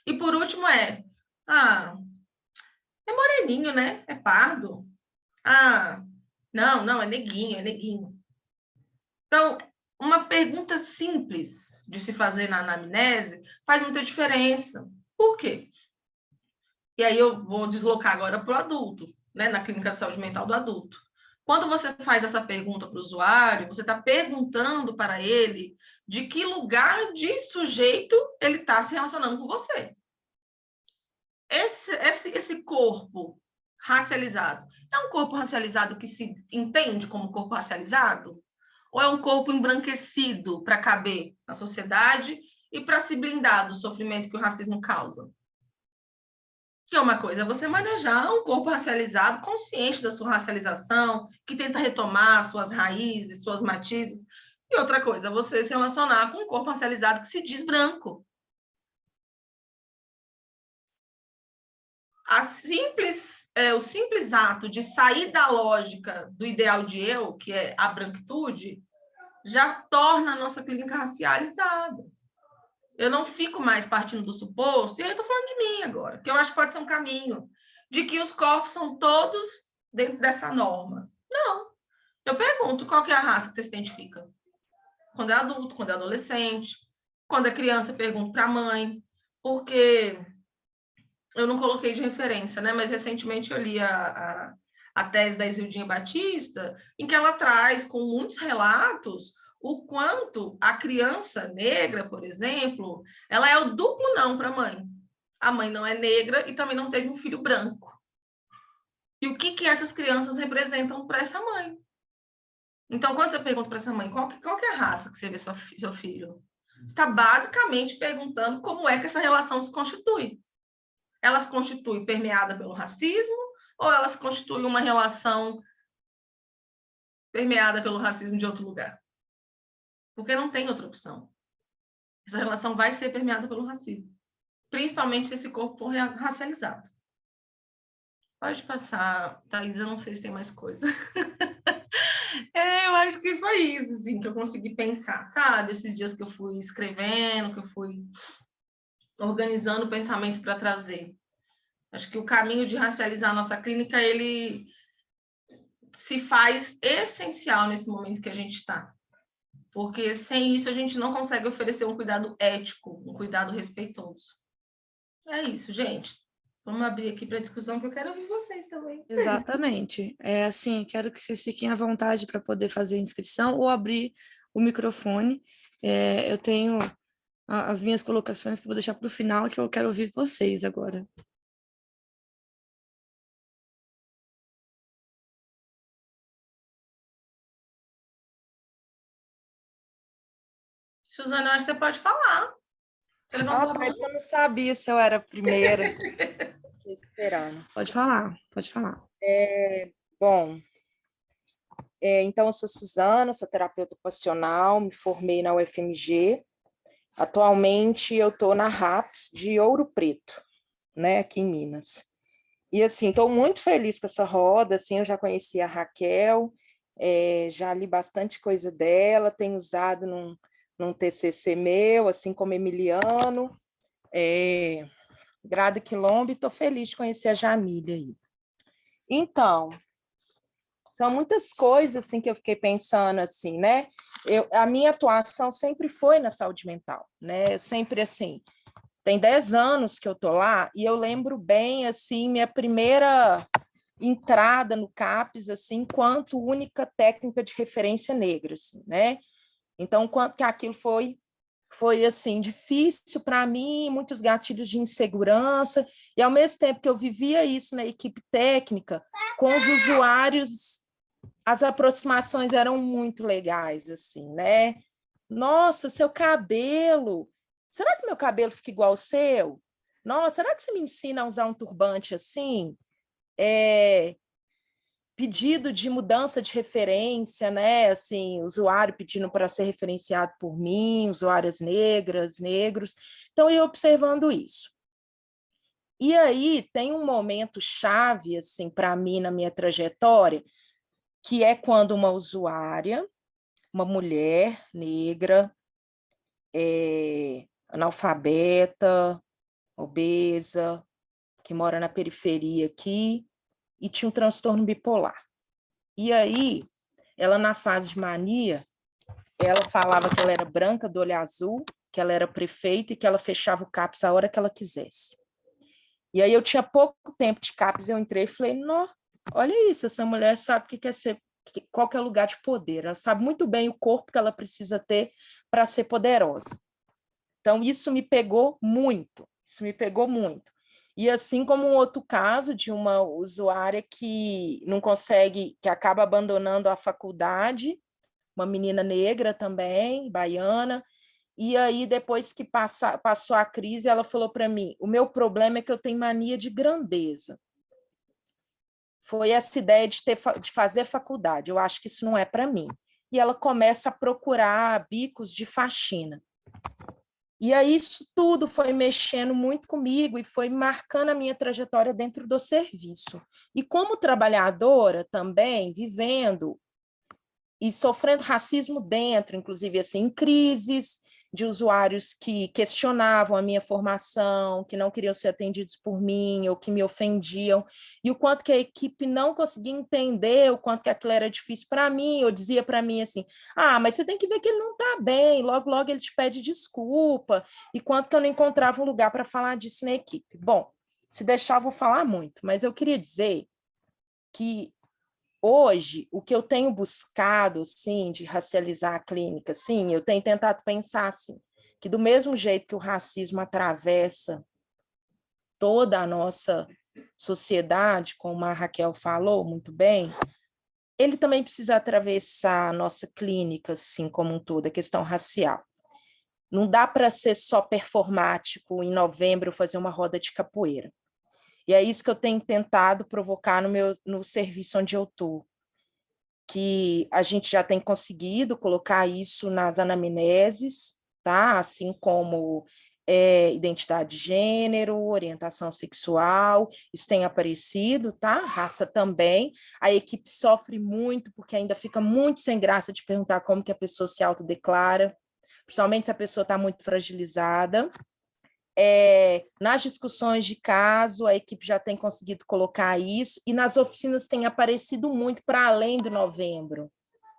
E por último é moreninho, né? É pardo. Não, é neguinho, é neguinho. Então, uma pergunta simples de se fazer na anamnese faz muita diferença. Por quê? E aí eu vou deslocar agora para o adulto, né? Na clínica de saúde mental do adulto. Quando você faz essa pergunta para o usuário, você está perguntando para ele de que lugar de sujeito ele está se relacionando com você. Esse corpo racializado é um corpo racializado que se entende como corpo racializado? Ou é um corpo embranquecido para caber na sociedade e para se blindar do sofrimento que o racismo causa? Que é uma coisa, você manejar um corpo racializado, consciente da sua racialização, que tenta retomar suas raízes, suas matizes. E outra coisa, você se relacionar com um corpo racializado que se diz branco. O simples ato de sair da lógica do ideal de eu, que é a branquitude, já torna a nossa clínica racializada. Eu não fico mais partindo do suposto, e aí eu estou falando de mim agora, que eu acho que pode ser um caminho, de que os corpos são todos dentro dessa norma. Não. Eu pergunto, qual que é a raça que você se identifica? Quando é adulto, quando é adolescente, quando é criança, eu pergunto para a mãe, porque eu não coloquei de referência, né? Mas recentemente eu li a tese da Isildinha Batista, em que ela traz, com muitos relatos, o quanto a criança negra, por exemplo, ela é o duplo não para a mãe. A mãe não é negra e também não teve um filho branco. E o que essas crianças representam para essa mãe? Então, quando você pergunta para essa mãe qual que é a raça que você vê seu filho, você está basicamente perguntando como é que essa relação se constitui. Ela se constitui permeada pelo racismo ou ela se constitui uma relação permeada pelo racismo de outro lugar? Porque não tem outra opção. Essa relação vai ser permeada pelo racismo, principalmente se esse corpo for racializado. Pode passar, Thaís, eu não sei se tem mais coisa. Eu acho que foi isso, assim, que eu consegui pensar, sabe? Esses dias que eu fui escrevendo, que eu fui organizando o pensamento para trazer. Acho que o caminho de racializar a nossa clínica, ele se faz essencial nesse momento que a gente está. Porque sem isso a gente não consegue oferecer um cuidado ético, um cuidado respeitoso. É isso, gente. Vamos abrir aqui para discussão, que eu quero ouvir vocês também. Exatamente. É assim, quero que vocês fiquem à vontade para poder fazer a inscrição ou abrir o microfone. Eu tenho as minhas colocações que eu vou deixar para o final, que eu quero ouvir vocês agora. Suzana, eu acho que você pode falar. Tá, eu não sabia se eu era a primeira. Fiquei esperando. Pode falar, pode falar. Bom, então eu sou Suzana, sou terapeuta ocupacional, me formei na UFMG. Atualmente eu estou na RAPS de Ouro Preto, né, aqui em Minas. E assim, estou muito feliz com essa roda, assim, eu já conheci a Raquel, já li bastante coisa dela, tenho usado num TCC meu, assim como Emiliano, Grado Quilombo, e estou feliz de conhecer a Jamília aí. Então, são muitas coisas assim que eu fiquei pensando assim, né? A minha atuação sempre foi na saúde mental, né? Eu sempre assim, tem 10 anos que eu tô lá e eu lembro bem assim minha primeira entrada no CAPS assim, enquanto única técnica de referência negra, assim, né? Então, quanto que aquilo foi assim difícil para mim, muitos gatilhos de insegurança, e ao mesmo tempo que eu vivia isso na equipe técnica, com os usuários, as aproximações eram muito legais, assim, né? Nossa, seu cabelo, será que meu cabelo fica igual ao seu? Nossa, será que você me ensina a usar um turbante assim? Pedido de mudança de referência, né? Assim, usuário pedindo para ser referenciado por mim, usuárias negras, negros. Então, eu observando isso. E aí tem um momento chave, assim, para mim na minha trajetória, que é quando uma usuária, uma mulher negra, analfabeta, obesa, que mora na periferia aqui, e tinha um transtorno bipolar. E aí, ela na fase de mania, ela falava que ela era branca, do olho azul, que ela era prefeita e que ela fechava o CAPS a hora que ela quisesse. E aí eu tinha pouco tempo de CAPS, eu entrei e falei, não, olha isso, essa mulher sabe o que quer ser, qual que é o lugar de poder, ela sabe muito bem o corpo que ela precisa ter para ser poderosa. Então, isso me pegou muito, isso me pegou muito. E assim como um outro caso de uma usuária que não consegue, que acaba abandonando a faculdade, uma menina negra também, baiana, e aí depois que passou a crise, ela falou para mim, o meu problema é que eu tenho mania de grandeza. Foi essa ideia de fazer faculdade, eu acho que isso não é para mim. E ela começa a procurar bicos de faxina. E aí isso tudo foi mexendo muito comigo e foi marcando a minha trajetória dentro do serviço. E como trabalhadora também, vivendo e sofrendo racismo dentro, inclusive assim, em crises de usuários que questionavam a minha formação, que não queriam ser atendidos por mim ou que me ofendiam, e o quanto que a equipe não conseguia entender o quanto que aquilo era difícil para mim, ou dizia para mim assim, mas você tem que ver que ele não está bem, logo, logo ele te pede desculpa, e quanto que eu não encontrava um lugar para falar disso na equipe. Bom, se deixar eu vou falar muito, mas eu queria dizer que hoje, o que eu tenho buscado, assim, de racializar a clínica, assim, eu tenho tentado pensar, assim, que do mesmo jeito que o racismo atravessa toda a nossa sociedade, como a Raquel falou muito bem, ele também precisa atravessar a nossa clínica, assim, como um todo, a questão racial. Não dá para ser só performático em novembro fazer uma roda de capoeira. E é isso que eu tenho tentado provocar no serviço onde eu estou, que a gente já tem conseguido colocar isso nas anamneses, tá? Assim como identidade de gênero, orientação sexual, isso tem aparecido, tá? Raça também. A equipe sofre muito, porque ainda fica muito sem graça de perguntar como que a pessoa se autodeclara, principalmente se a pessoa está muito fragilizada. Nas discussões de caso, a equipe já tem conseguido colocar isso, e nas oficinas tem aparecido muito para além do novembro,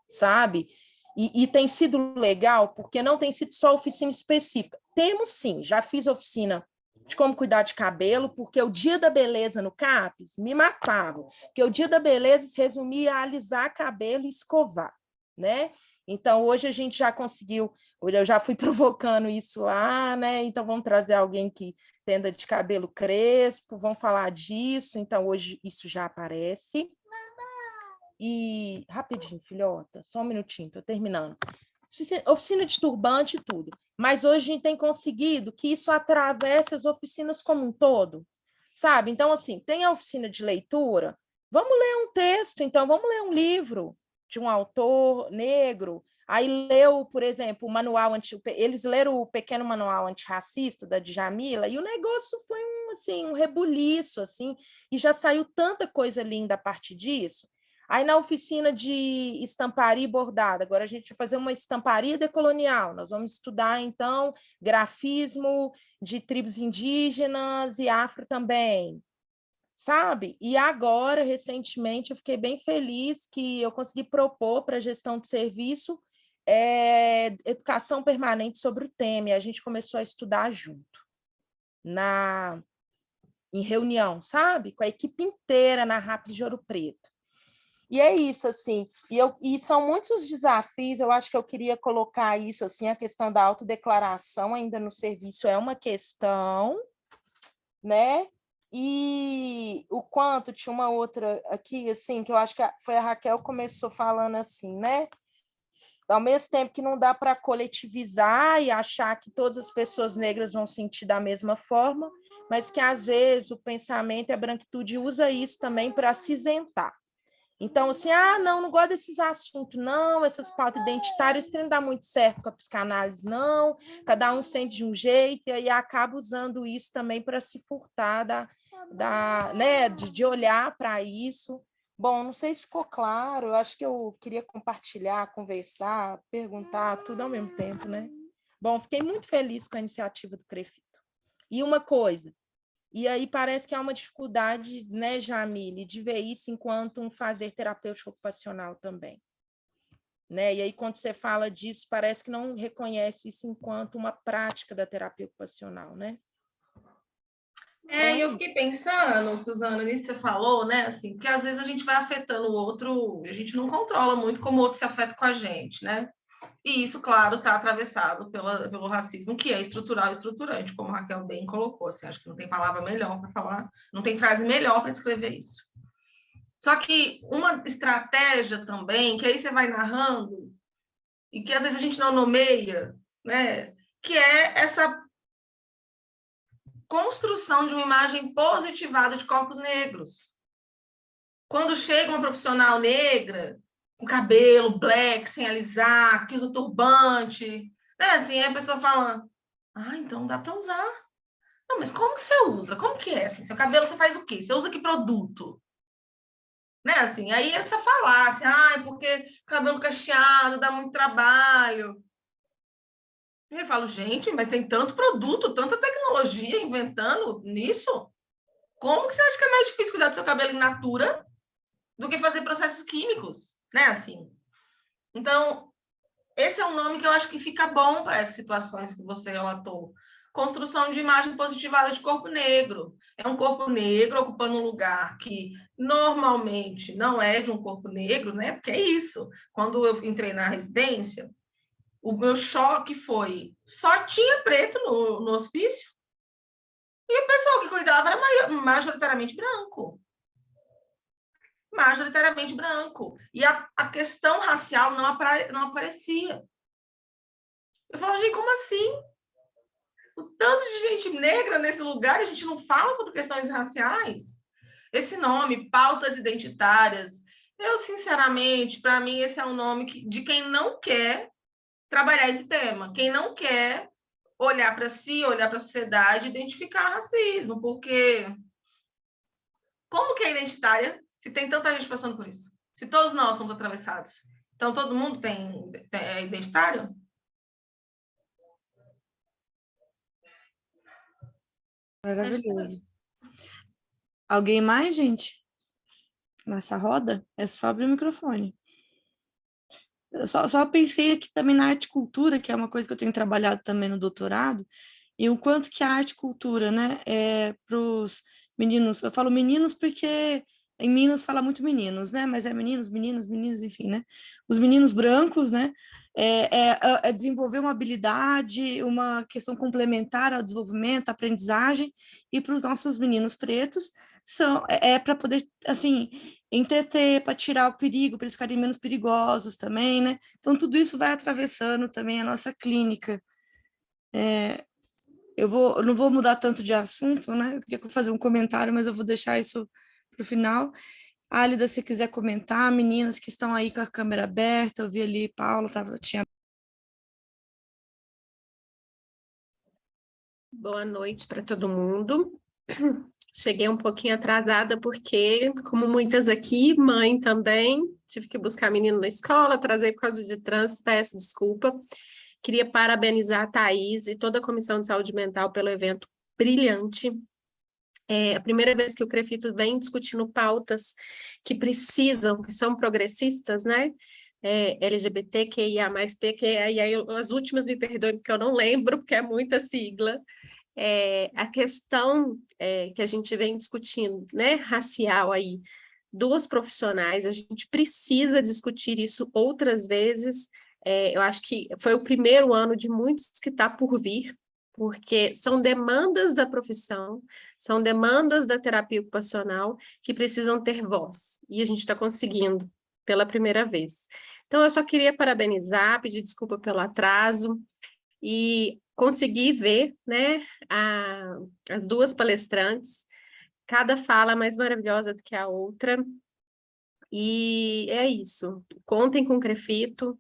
sabe? E tem sido legal, porque não tem sido só oficina específica. Temos sim, já fiz oficina de como cuidar de cabelo, porque o dia da beleza no CAPES me matava, porque o dia da beleza se resumia a alisar cabelo e escovar, né? Então, hoje a gente já conseguiu, eu já fui provocando isso lá, né? Então, vamos trazer alguém que tenda de cabelo crespo, vamos falar disso. Então, hoje isso já aparece. E, rapidinho, filhota, só um minutinho, estou terminando. Oficina de turbante e tudo. Mas hoje a gente tem conseguido que isso atravesse as oficinas como um todo, sabe? Então, assim, tem a oficina de leitura, vamos ler um texto, então, vamos ler um livro de um autor negro. Aí leu, por exemplo, o manual eles leram o pequeno manual antirracista da Djamila, e o negócio foi um rebuliço, assim, e já saiu tanta coisa linda a partir disso. Aí, na oficina de estamparia e bordado, agora a gente vai fazer uma estamparia decolonial. Nós vamos estudar, então, grafismo de tribos indígenas e afro também, sabe? E agora, recentemente, eu fiquei bem feliz que eu consegui propor para a gestão de serviço educação permanente sobre o tema, e a gente começou a estudar junto, em reunião, sabe? Com a equipe inteira na RAPS de Ouro Preto. E é isso, assim, e são muitos os desafios, eu acho que eu queria colocar isso, assim, a questão da autodeclaração ainda no serviço é uma questão, né? E o quanto, tinha uma outra aqui, assim, que eu acho que foi a Raquel que começou falando assim, né? Ao mesmo tempo que não dá para coletivizar e achar que todas as pessoas negras vão sentir da mesma forma, mas que, às vezes, o pensamento e a branquitude usa isso também para se isentar. Então, assim, não gosto desses assuntos, não, essas pautas identitárias, isso não dá muito certo com a psicanálise, não, cada um sente de um jeito, e aí acaba usando isso também para se furtar né, de olhar para isso. Bom, não sei se ficou claro, eu acho que eu queria compartilhar, conversar, perguntar, tudo ao mesmo tempo, né? Bom, fiquei muito feliz com a iniciativa do CREFITO. E uma coisa, e aí parece que há uma dificuldade, né, Jamile, de ver isso enquanto um fazer terapêutico ocupacional também. Né? E aí, quando você fala disso, parece que não reconhece isso enquanto uma prática da terapia ocupacional, né? E eu fiquei pensando, Suzana, nisso que você falou, né, assim, porque às vezes a gente vai afetando o outro, a gente não controla muito como o outro se afeta com a gente, né? E isso, claro, está atravessado pelo racismo, que é estrutural e estruturante, como a Raquel bem colocou. Assim, acho que não tem palavra melhor para falar, não tem frase melhor para descrever isso. Só que uma estratégia também, que aí você vai narrando, e que às vezes a gente não nomeia, né, que é essa construção de uma imagem positivada de corpos negros. Quando chega uma profissional negra, com cabelo black, sem alisar, que usa turbante, né? Assim, aí a pessoa fala, então dá para usar. Não, mas como que você usa? Como que é? Assim, seu cabelo, você faz o quê? Você usa que produto? Né? Assim, aí essa falácia, porque cabelo cacheado dá muito trabalho. E eu falo, gente, mas tem tanto produto, tanta tecnologia inventando nisso. Como que você acha que é mais difícil cuidar do seu cabelo in natura do que fazer processos químicos, né? Assim. Então, esse é um nome que eu acho que fica bom para essas situações que você relatou. Construção de imagem positivada de corpo negro. É um corpo negro ocupando um lugar que normalmente não é de um corpo negro, né? Porque é isso. Quando eu entrei na residência, o meu choque foi só tinha preto no hospício e o pessoal que cuidava era majoritariamente branco. Majoritariamente branco. E a questão racial não aparecia. Eu falo, gente, como assim? O tanto de gente negra nesse lugar, a gente não fala sobre questões raciais? Esse nome, pautas identitárias, eu, sinceramente, para mim, esse é um nome de quem não quer trabalhar esse tema, quem não quer olhar para si, olhar para a sociedade, identificar racismo, porque como que é identitária se tem tanta gente passando por isso? Se todos nós somos atravessados. Então, todo mundo é identitário? Maravilhoso. Alguém mais, gente? Nessa roda? É só abrir o microfone. Eu só pensei aqui também na arte e cultura, que é uma coisa que eu tenho trabalhado também no doutorado, e o quanto que a arte e cultura, né, para os meninos, eu falo meninos porque em Minas fala muito meninos, né, mas é meninos, meninas, meninas, enfim, né, os meninos brancos, né, é desenvolver uma habilidade, uma questão complementar ao desenvolvimento, à aprendizagem, e para os nossos meninos pretos, para poder, assim, entreter, para tirar o perigo, para eles ficarem menos perigosos também, né, então tudo isso vai atravessando também a nossa clínica. Eu não vou mudar tanto de assunto, né? Eu queria fazer um comentário, mas eu vou deixar isso para o final. Álida, se quiser comentar, meninas que estão aí com a câmera aberta, eu vi ali, Paula, tinha. Boa noite para todo mundo. Cheguei um pouquinho atrasada porque, como muitas aqui, mãe também, tive que buscar menino na escola, atrasei por causa de trânsito, peço desculpa. Queria parabenizar a Thaís e toda a Comissão de Saúde Mental pelo evento brilhante. É a primeira vez que o CREFITO vem discutindo pautas que precisam, que são progressistas, né? LGBTQIA+, PQIA, e aí as últimas me perdoem porque eu não lembro, porque é muita sigla. A questão que a gente vem discutindo, né, racial aí, dos profissionais, a gente precisa discutir isso outras vezes. Eu acho que foi o primeiro ano de muitos que está por vir, porque são demandas da profissão, são demandas da terapia ocupacional que precisam ter voz, e a gente está conseguindo pela primeira vez. Então, eu só queria parabenizar, pedir desculpa pelo atraso, e consegui ver, né, as duas palestrantes, cada fala mais maravilhosa do que a outra, e é isso. Contem com o CREFITO,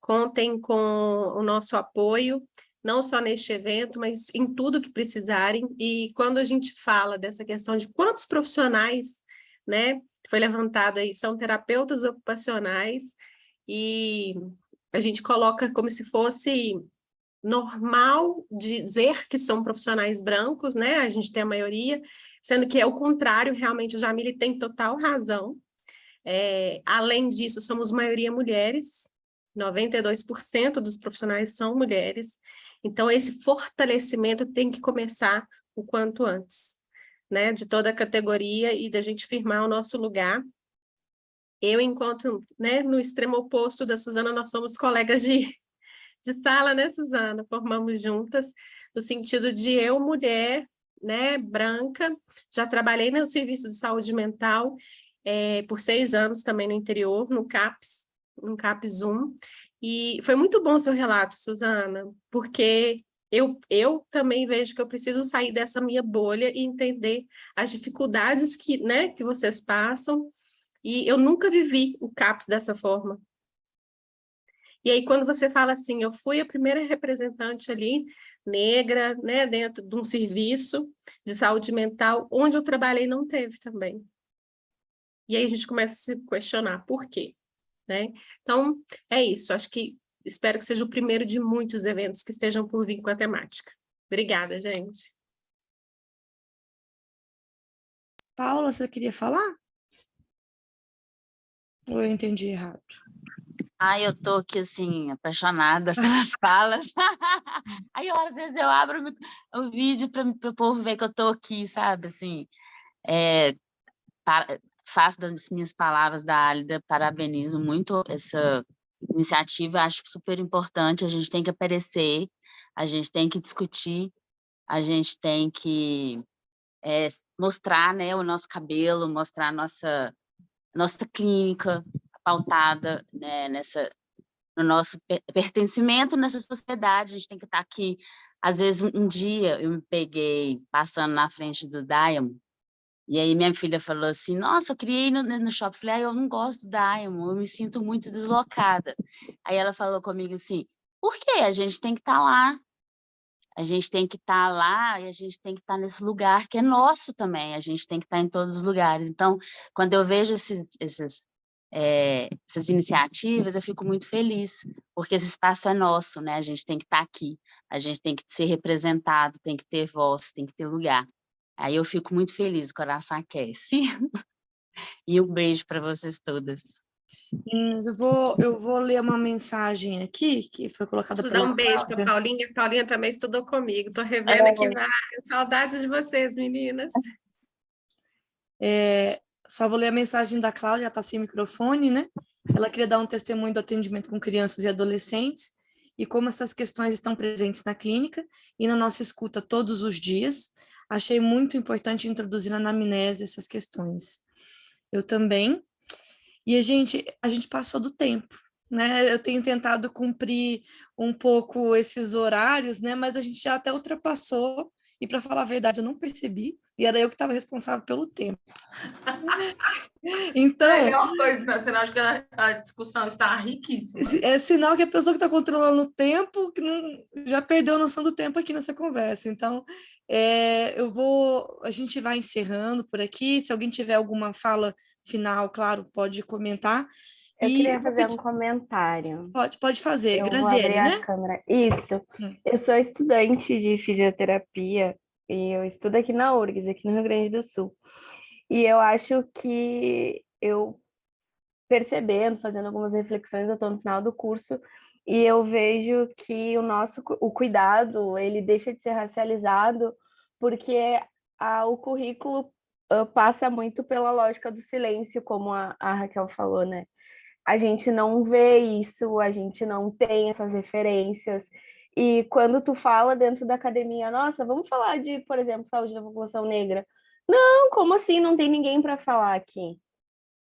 contem com o nosso apoio, não só neste evento, mas em tudo que precisarem, e quando a gente fala dessa questão de quantos profissionais, né, foi levantado aí, são terapeutas ocupacionais, e a gente coloca como se fosse normal dizer que são profissionais brancos, né? A gente tem a maioria, sendo que é o contrário, realmente o Jamile tem total razão. Além disso, somos maioria mulheres, 92% dos profissionais são mulheres, então esse fortalecimento tem que começar o quanto antes, né? De toda a categoria e da gente firmar o nosso lugar. Eu, enquanto, né, no extremo oposto da Suzana, nós somos colegas de sala, né, Suzana? Formamos juntas, no sentido de eu, mulher, né, branca, já trabalhei no serviço de saúde mental por 6 anos também no interior, no CAPS 1, e foi muito bom o seu relato, Suzana, porque eu também vejo que eu preciso sair dessa minha bolha e entender as dificuldades né, que vocês passam, e eu nunca vivi o CAPS dessa forma. E aí, quando você fala assim, eu fui a primeira representante ali, negra, né, dentro de um serviço de saúde mental, onde eu trabalhei não teve também. E aí a gente começa a se questionar por quê, né? Então, é isso. Acho que espero que seja o primeiro de muitos eventos que estejam por vir com a temática. Obrigada, gente. Paula, você queria falar? Ou eu entendi errado? Eu tô aqui, assim, apaixonada pelas falas. Aí, às vezes, eu abro o vídeo para o povo ver que eu tô aqui, sabe? Assim, faço das minhas palavras da Álida, parabenizo muito essa iniciativa, acho super importante, a gente tem que aparecer, a gente tem que discutir, a gente tem que mostrar, né, o nosso cabelo, mostrar a nossa clínica pautada, né, no nosso pertencimento nessa sociedade. A gente tem que estar aqui. Às vezes, um dia, eu me peguei passando na frente do Diamond, e aí minha filha falou assim, nossa, eu queria ir no shopping. Eu falei, eu não gosto do Diamond, eu me sinto muito deslocada. Aí ela falou comigo assim, por quê? A gente tem que estar lá. A gente tem que estar lá e a gente tem que estar nesse lugar que é nosso também. A gente tem que estar em todos os lugares. Então, quando eu vejo essas iniciativas, eu fico muito feliz, porque esse espaço é nosso, né? A gente tem que estar aqui, a gente tem que ser representado, tem que ter voz, tem que ter lugar. Aí eu fico muito feliz, o coração aquece. E um beijo para vocês todas. Meninas, eu vou ler uma mensagem aqui, que foi colocada Deixa eu dar pela um beijo para Cláudia. Paulinha. Paulinha também estudou comigo. Tô revendo aqui várias. Saudades de vocês, meninas. Só vou ler a mensagem da Cláudia, ela está sem microfone, né? Ela queria dar um testemunho do atendimento com crianças e adolescentes e como essas questões estão presentes na clínica e na nossa escuta todos os dias. Achei muito importante introduzir na anamnese essas questões. Eu também. E a gente passou do tempo, né? Eu tenho tentado cumprir um pouco esses horários, né? Mas a gente já até ultrapassou e, para falar a verdade, eu não percebi, e era eu que estava responsável pelo tempo. Então, Melhor coisa, sinal de que a discussão está riquíssima. é sinal que a pessoa que está controlando o tempo que já perdeu a noção do tempo aqui nessa conversa. Então, a gente vai encerrando por aqui. Se alguém tiver alguma fala final, claro, pode comentar. Eu E queria eu vou fazer pedir... um comentário. Pode fazer, Eu vou Graziele, abrir né? a câmera. Isso. Eu sou estudante de fisioterapia e eu estudo aqui na URGS, aqui no Rio Grande do Sul. E eu acho que eu percebendo, fazendo algumas reflexões, eu estou no final do curso e eu vejo que o cuidado, ele deixa de ser racializado porque o currículo passa muito pela lógica do silêncio, como a Raquel falou, né? A gente não vê isso, a gente não tem essas referências. E quando tu fala dentro da academia, nossa, vamos falar de, por exemplo, saúde da população negra. Não, como assim? Não tem ninguém para falar aqui.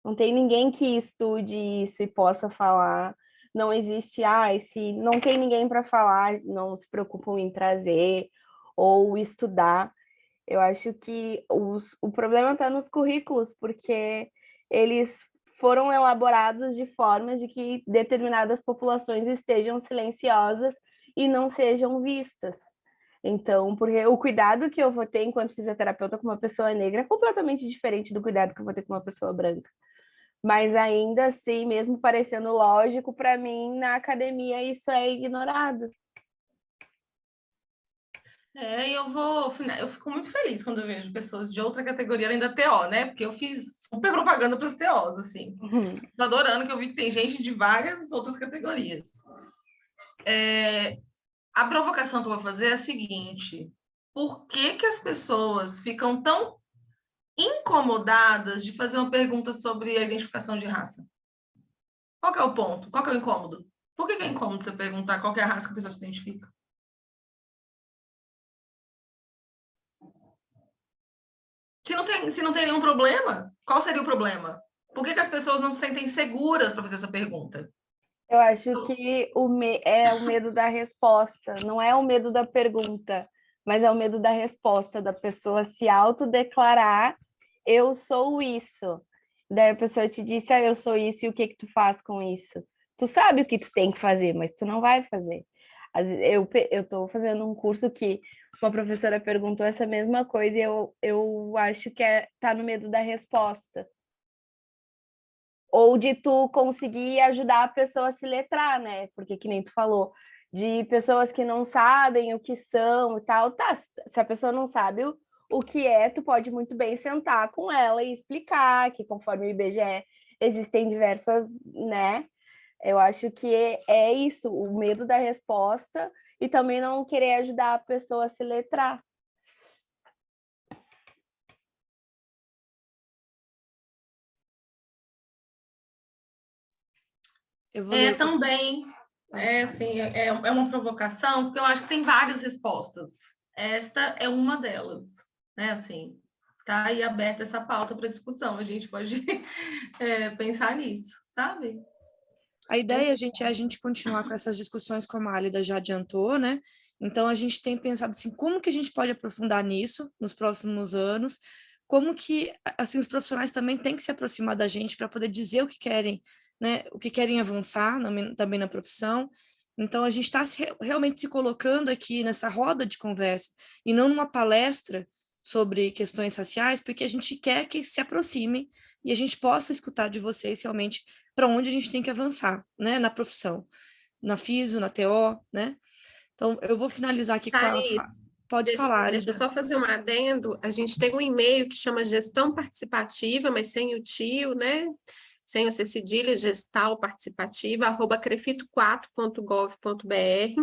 Não tem ninguém que estude isso e possa falar. Não existe, se não tem ninguém para falar, não se preocupam em trazer ou estudar. Eu acho que o problema está nos currículos, porque eles foram elaborados de formas de que determinadas populações estejam silenciosas e não sejam vistas. Então, porque o cuidado que eu vou ter enquanto fisioterapeuta com uma pessoa negra é completamente diferente do cuidado que eu vou ter com uma pessoa branca. Mas ainda assim, mesmo parecendo lógico, para mim, na academia isso é ignorado. Eu fico muito feliz quando eu vejo pessoas de outra categoria além da TO, né? Porque eu fiz super propaganda para as TOs, assim. Tô adorando que eu vi que tem gente de várias outras categorias. A provocação que eu vou fazer é a seguinte: por que as pessoas ficam tão incomodadas de fazer uma pergunta sobre a identificação de raça? Qual que é o ponto? Qual que é o incômodo? Por que é incômodo você perguntar qual que é a raça que a pessoa se identifica? Se não tem nenhum problema, qual seria o problema? Por que as pessoas não se sentem seguras para fazer essa pergunta? Eu acho que é o medo da resposta, não é o medo da pergunta, mas é o medo da resposta, da pessoa se autodeclarar, eu sou isso. Daí a pessoa te disse, eu sou isso, e o que tu faz com isso? Tu sabe o que tu tem que fazer, mas tu não vai fazer. Eu estou fazendo um curso que uma professora perguntou essa mesma coisa e eu acho que tá no medo da resposta. Ou de tu conseguir ajudar a pessoa a se letrar, né? Porque que nem tu falou, de pessoas que não sabem o que são e tal. Tá, se a pessoa não sabe o que é, tu pode muito bem sentar com ela e explicar que conforme o IBGE existem diversas, né? Eu acho que é isso, o medo da resposta e também não querer ajudar a pessoa a se letrar. Eu vou ler também, é uma provocação, porque eu acho que tem várias respostas. Esta é uma delas, né? Assim, tá aí aberta essa pauta para discussão. A gente pode pensar nisso, sabe? A ideia, gente, é a gente continuar com essas discussões, como a Álida já adiantou, né? Então, a gente tem pensado assim, como que a gente pode aprofundar nisso nos próximos anos, como que, assim, os profissionais também têm que se aproximar da gente para poder dizer o que querem, né? O que querem avançar também na profissão. Então, a gente está realmente se colocando aqui nessa roda de conversa, e não numa palestra sobre questões raciais, porque a gente quer que se aproximem e a gente possa escutar de vocês realmente para onde a gente tem que avançar, né, na profissão, na FISO, na TO, né? Então, eu vou finalizar aqui com a... Thaís, Pode falar, deixa eu Alida. só fazer um adendo. A gente tem um e-mail que chama Gestão Participativa, mas sem o tio, né? Sem o C cedilha, gestal participativa, @crefito4.gov.br.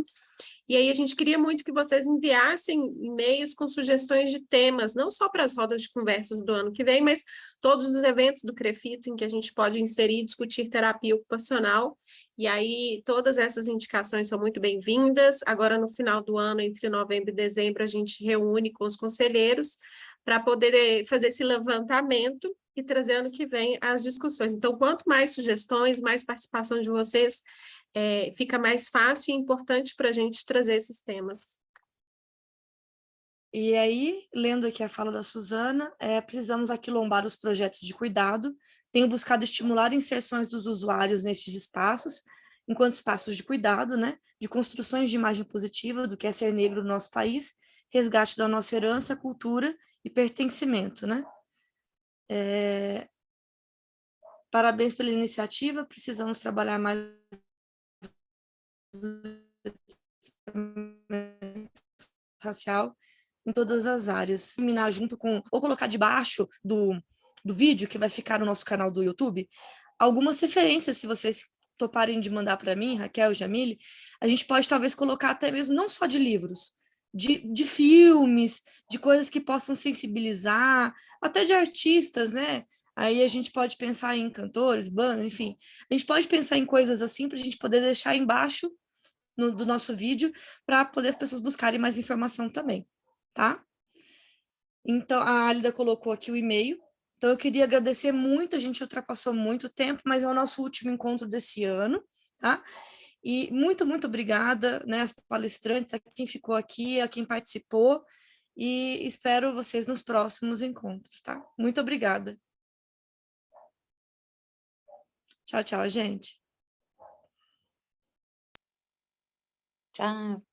E aí a gente queria muito que vocês enviassem e-mails com sugestões de temas, não só para as rodas de conversas do ano que vem, mas todos os eventos do Crefito em que a gente pode inserir e discutir terapia ocupacional. E aí todas essas indicações são muito bem-vindas. Agora, no final do ano, entre novembro e dezembro, a gente reúne com os conselheiros para poder fazer esse levantamento e trazer ano que vem as discussões. Então, quanto mais sugestões, mais participação de vocês, fica mais fácil e importante para a gente trazer esses temas. E aí, lendo aqui a fala da Suzana, precisamos aquilombar os projetos de cuidado, tenho buscado estimular inserções dos usuários nestes espaços, enquanto espaços de cuidado, né, de construções de imagem positiva do que é ser negro no nosso país, resgate da nossa herança, cultura e pertencimento, né? Parabéns pela iniciativa, precisamos trabalhar mais racial em todas as áreas. Terminar junto com, ou colocar debaixo do vídeo que vai ficar no nosso canal do YouTube, algumas referências, se vocês toparem de mandar para mim, Raquel e Jamile, a gente pode talvez colocar até mesmo, não só de livros, de filmes, de coisas que possam sensibilizar, até de artistas, né? Aí a gente pode pensar em cantores, bandas, enfim. A gente pode pensar em coisas assim para a gente poder deixar embaixo do nosso vídeo para poder as pessoas buscarem mais informação também, tá? Então, a Alida colocou aqui o e-mail. Então, eu queria agradecer muito, a gente ultrapassou muito tempo, mas é o nosso último encontro desse ano, tá? E muito, muito obrigada, né, às palestrantes, a quem ficou aqui, a quem participou, e espero vocês nos próximos encontros, tá? Muito obrigada. Tchau, tchau, gente. Tchau.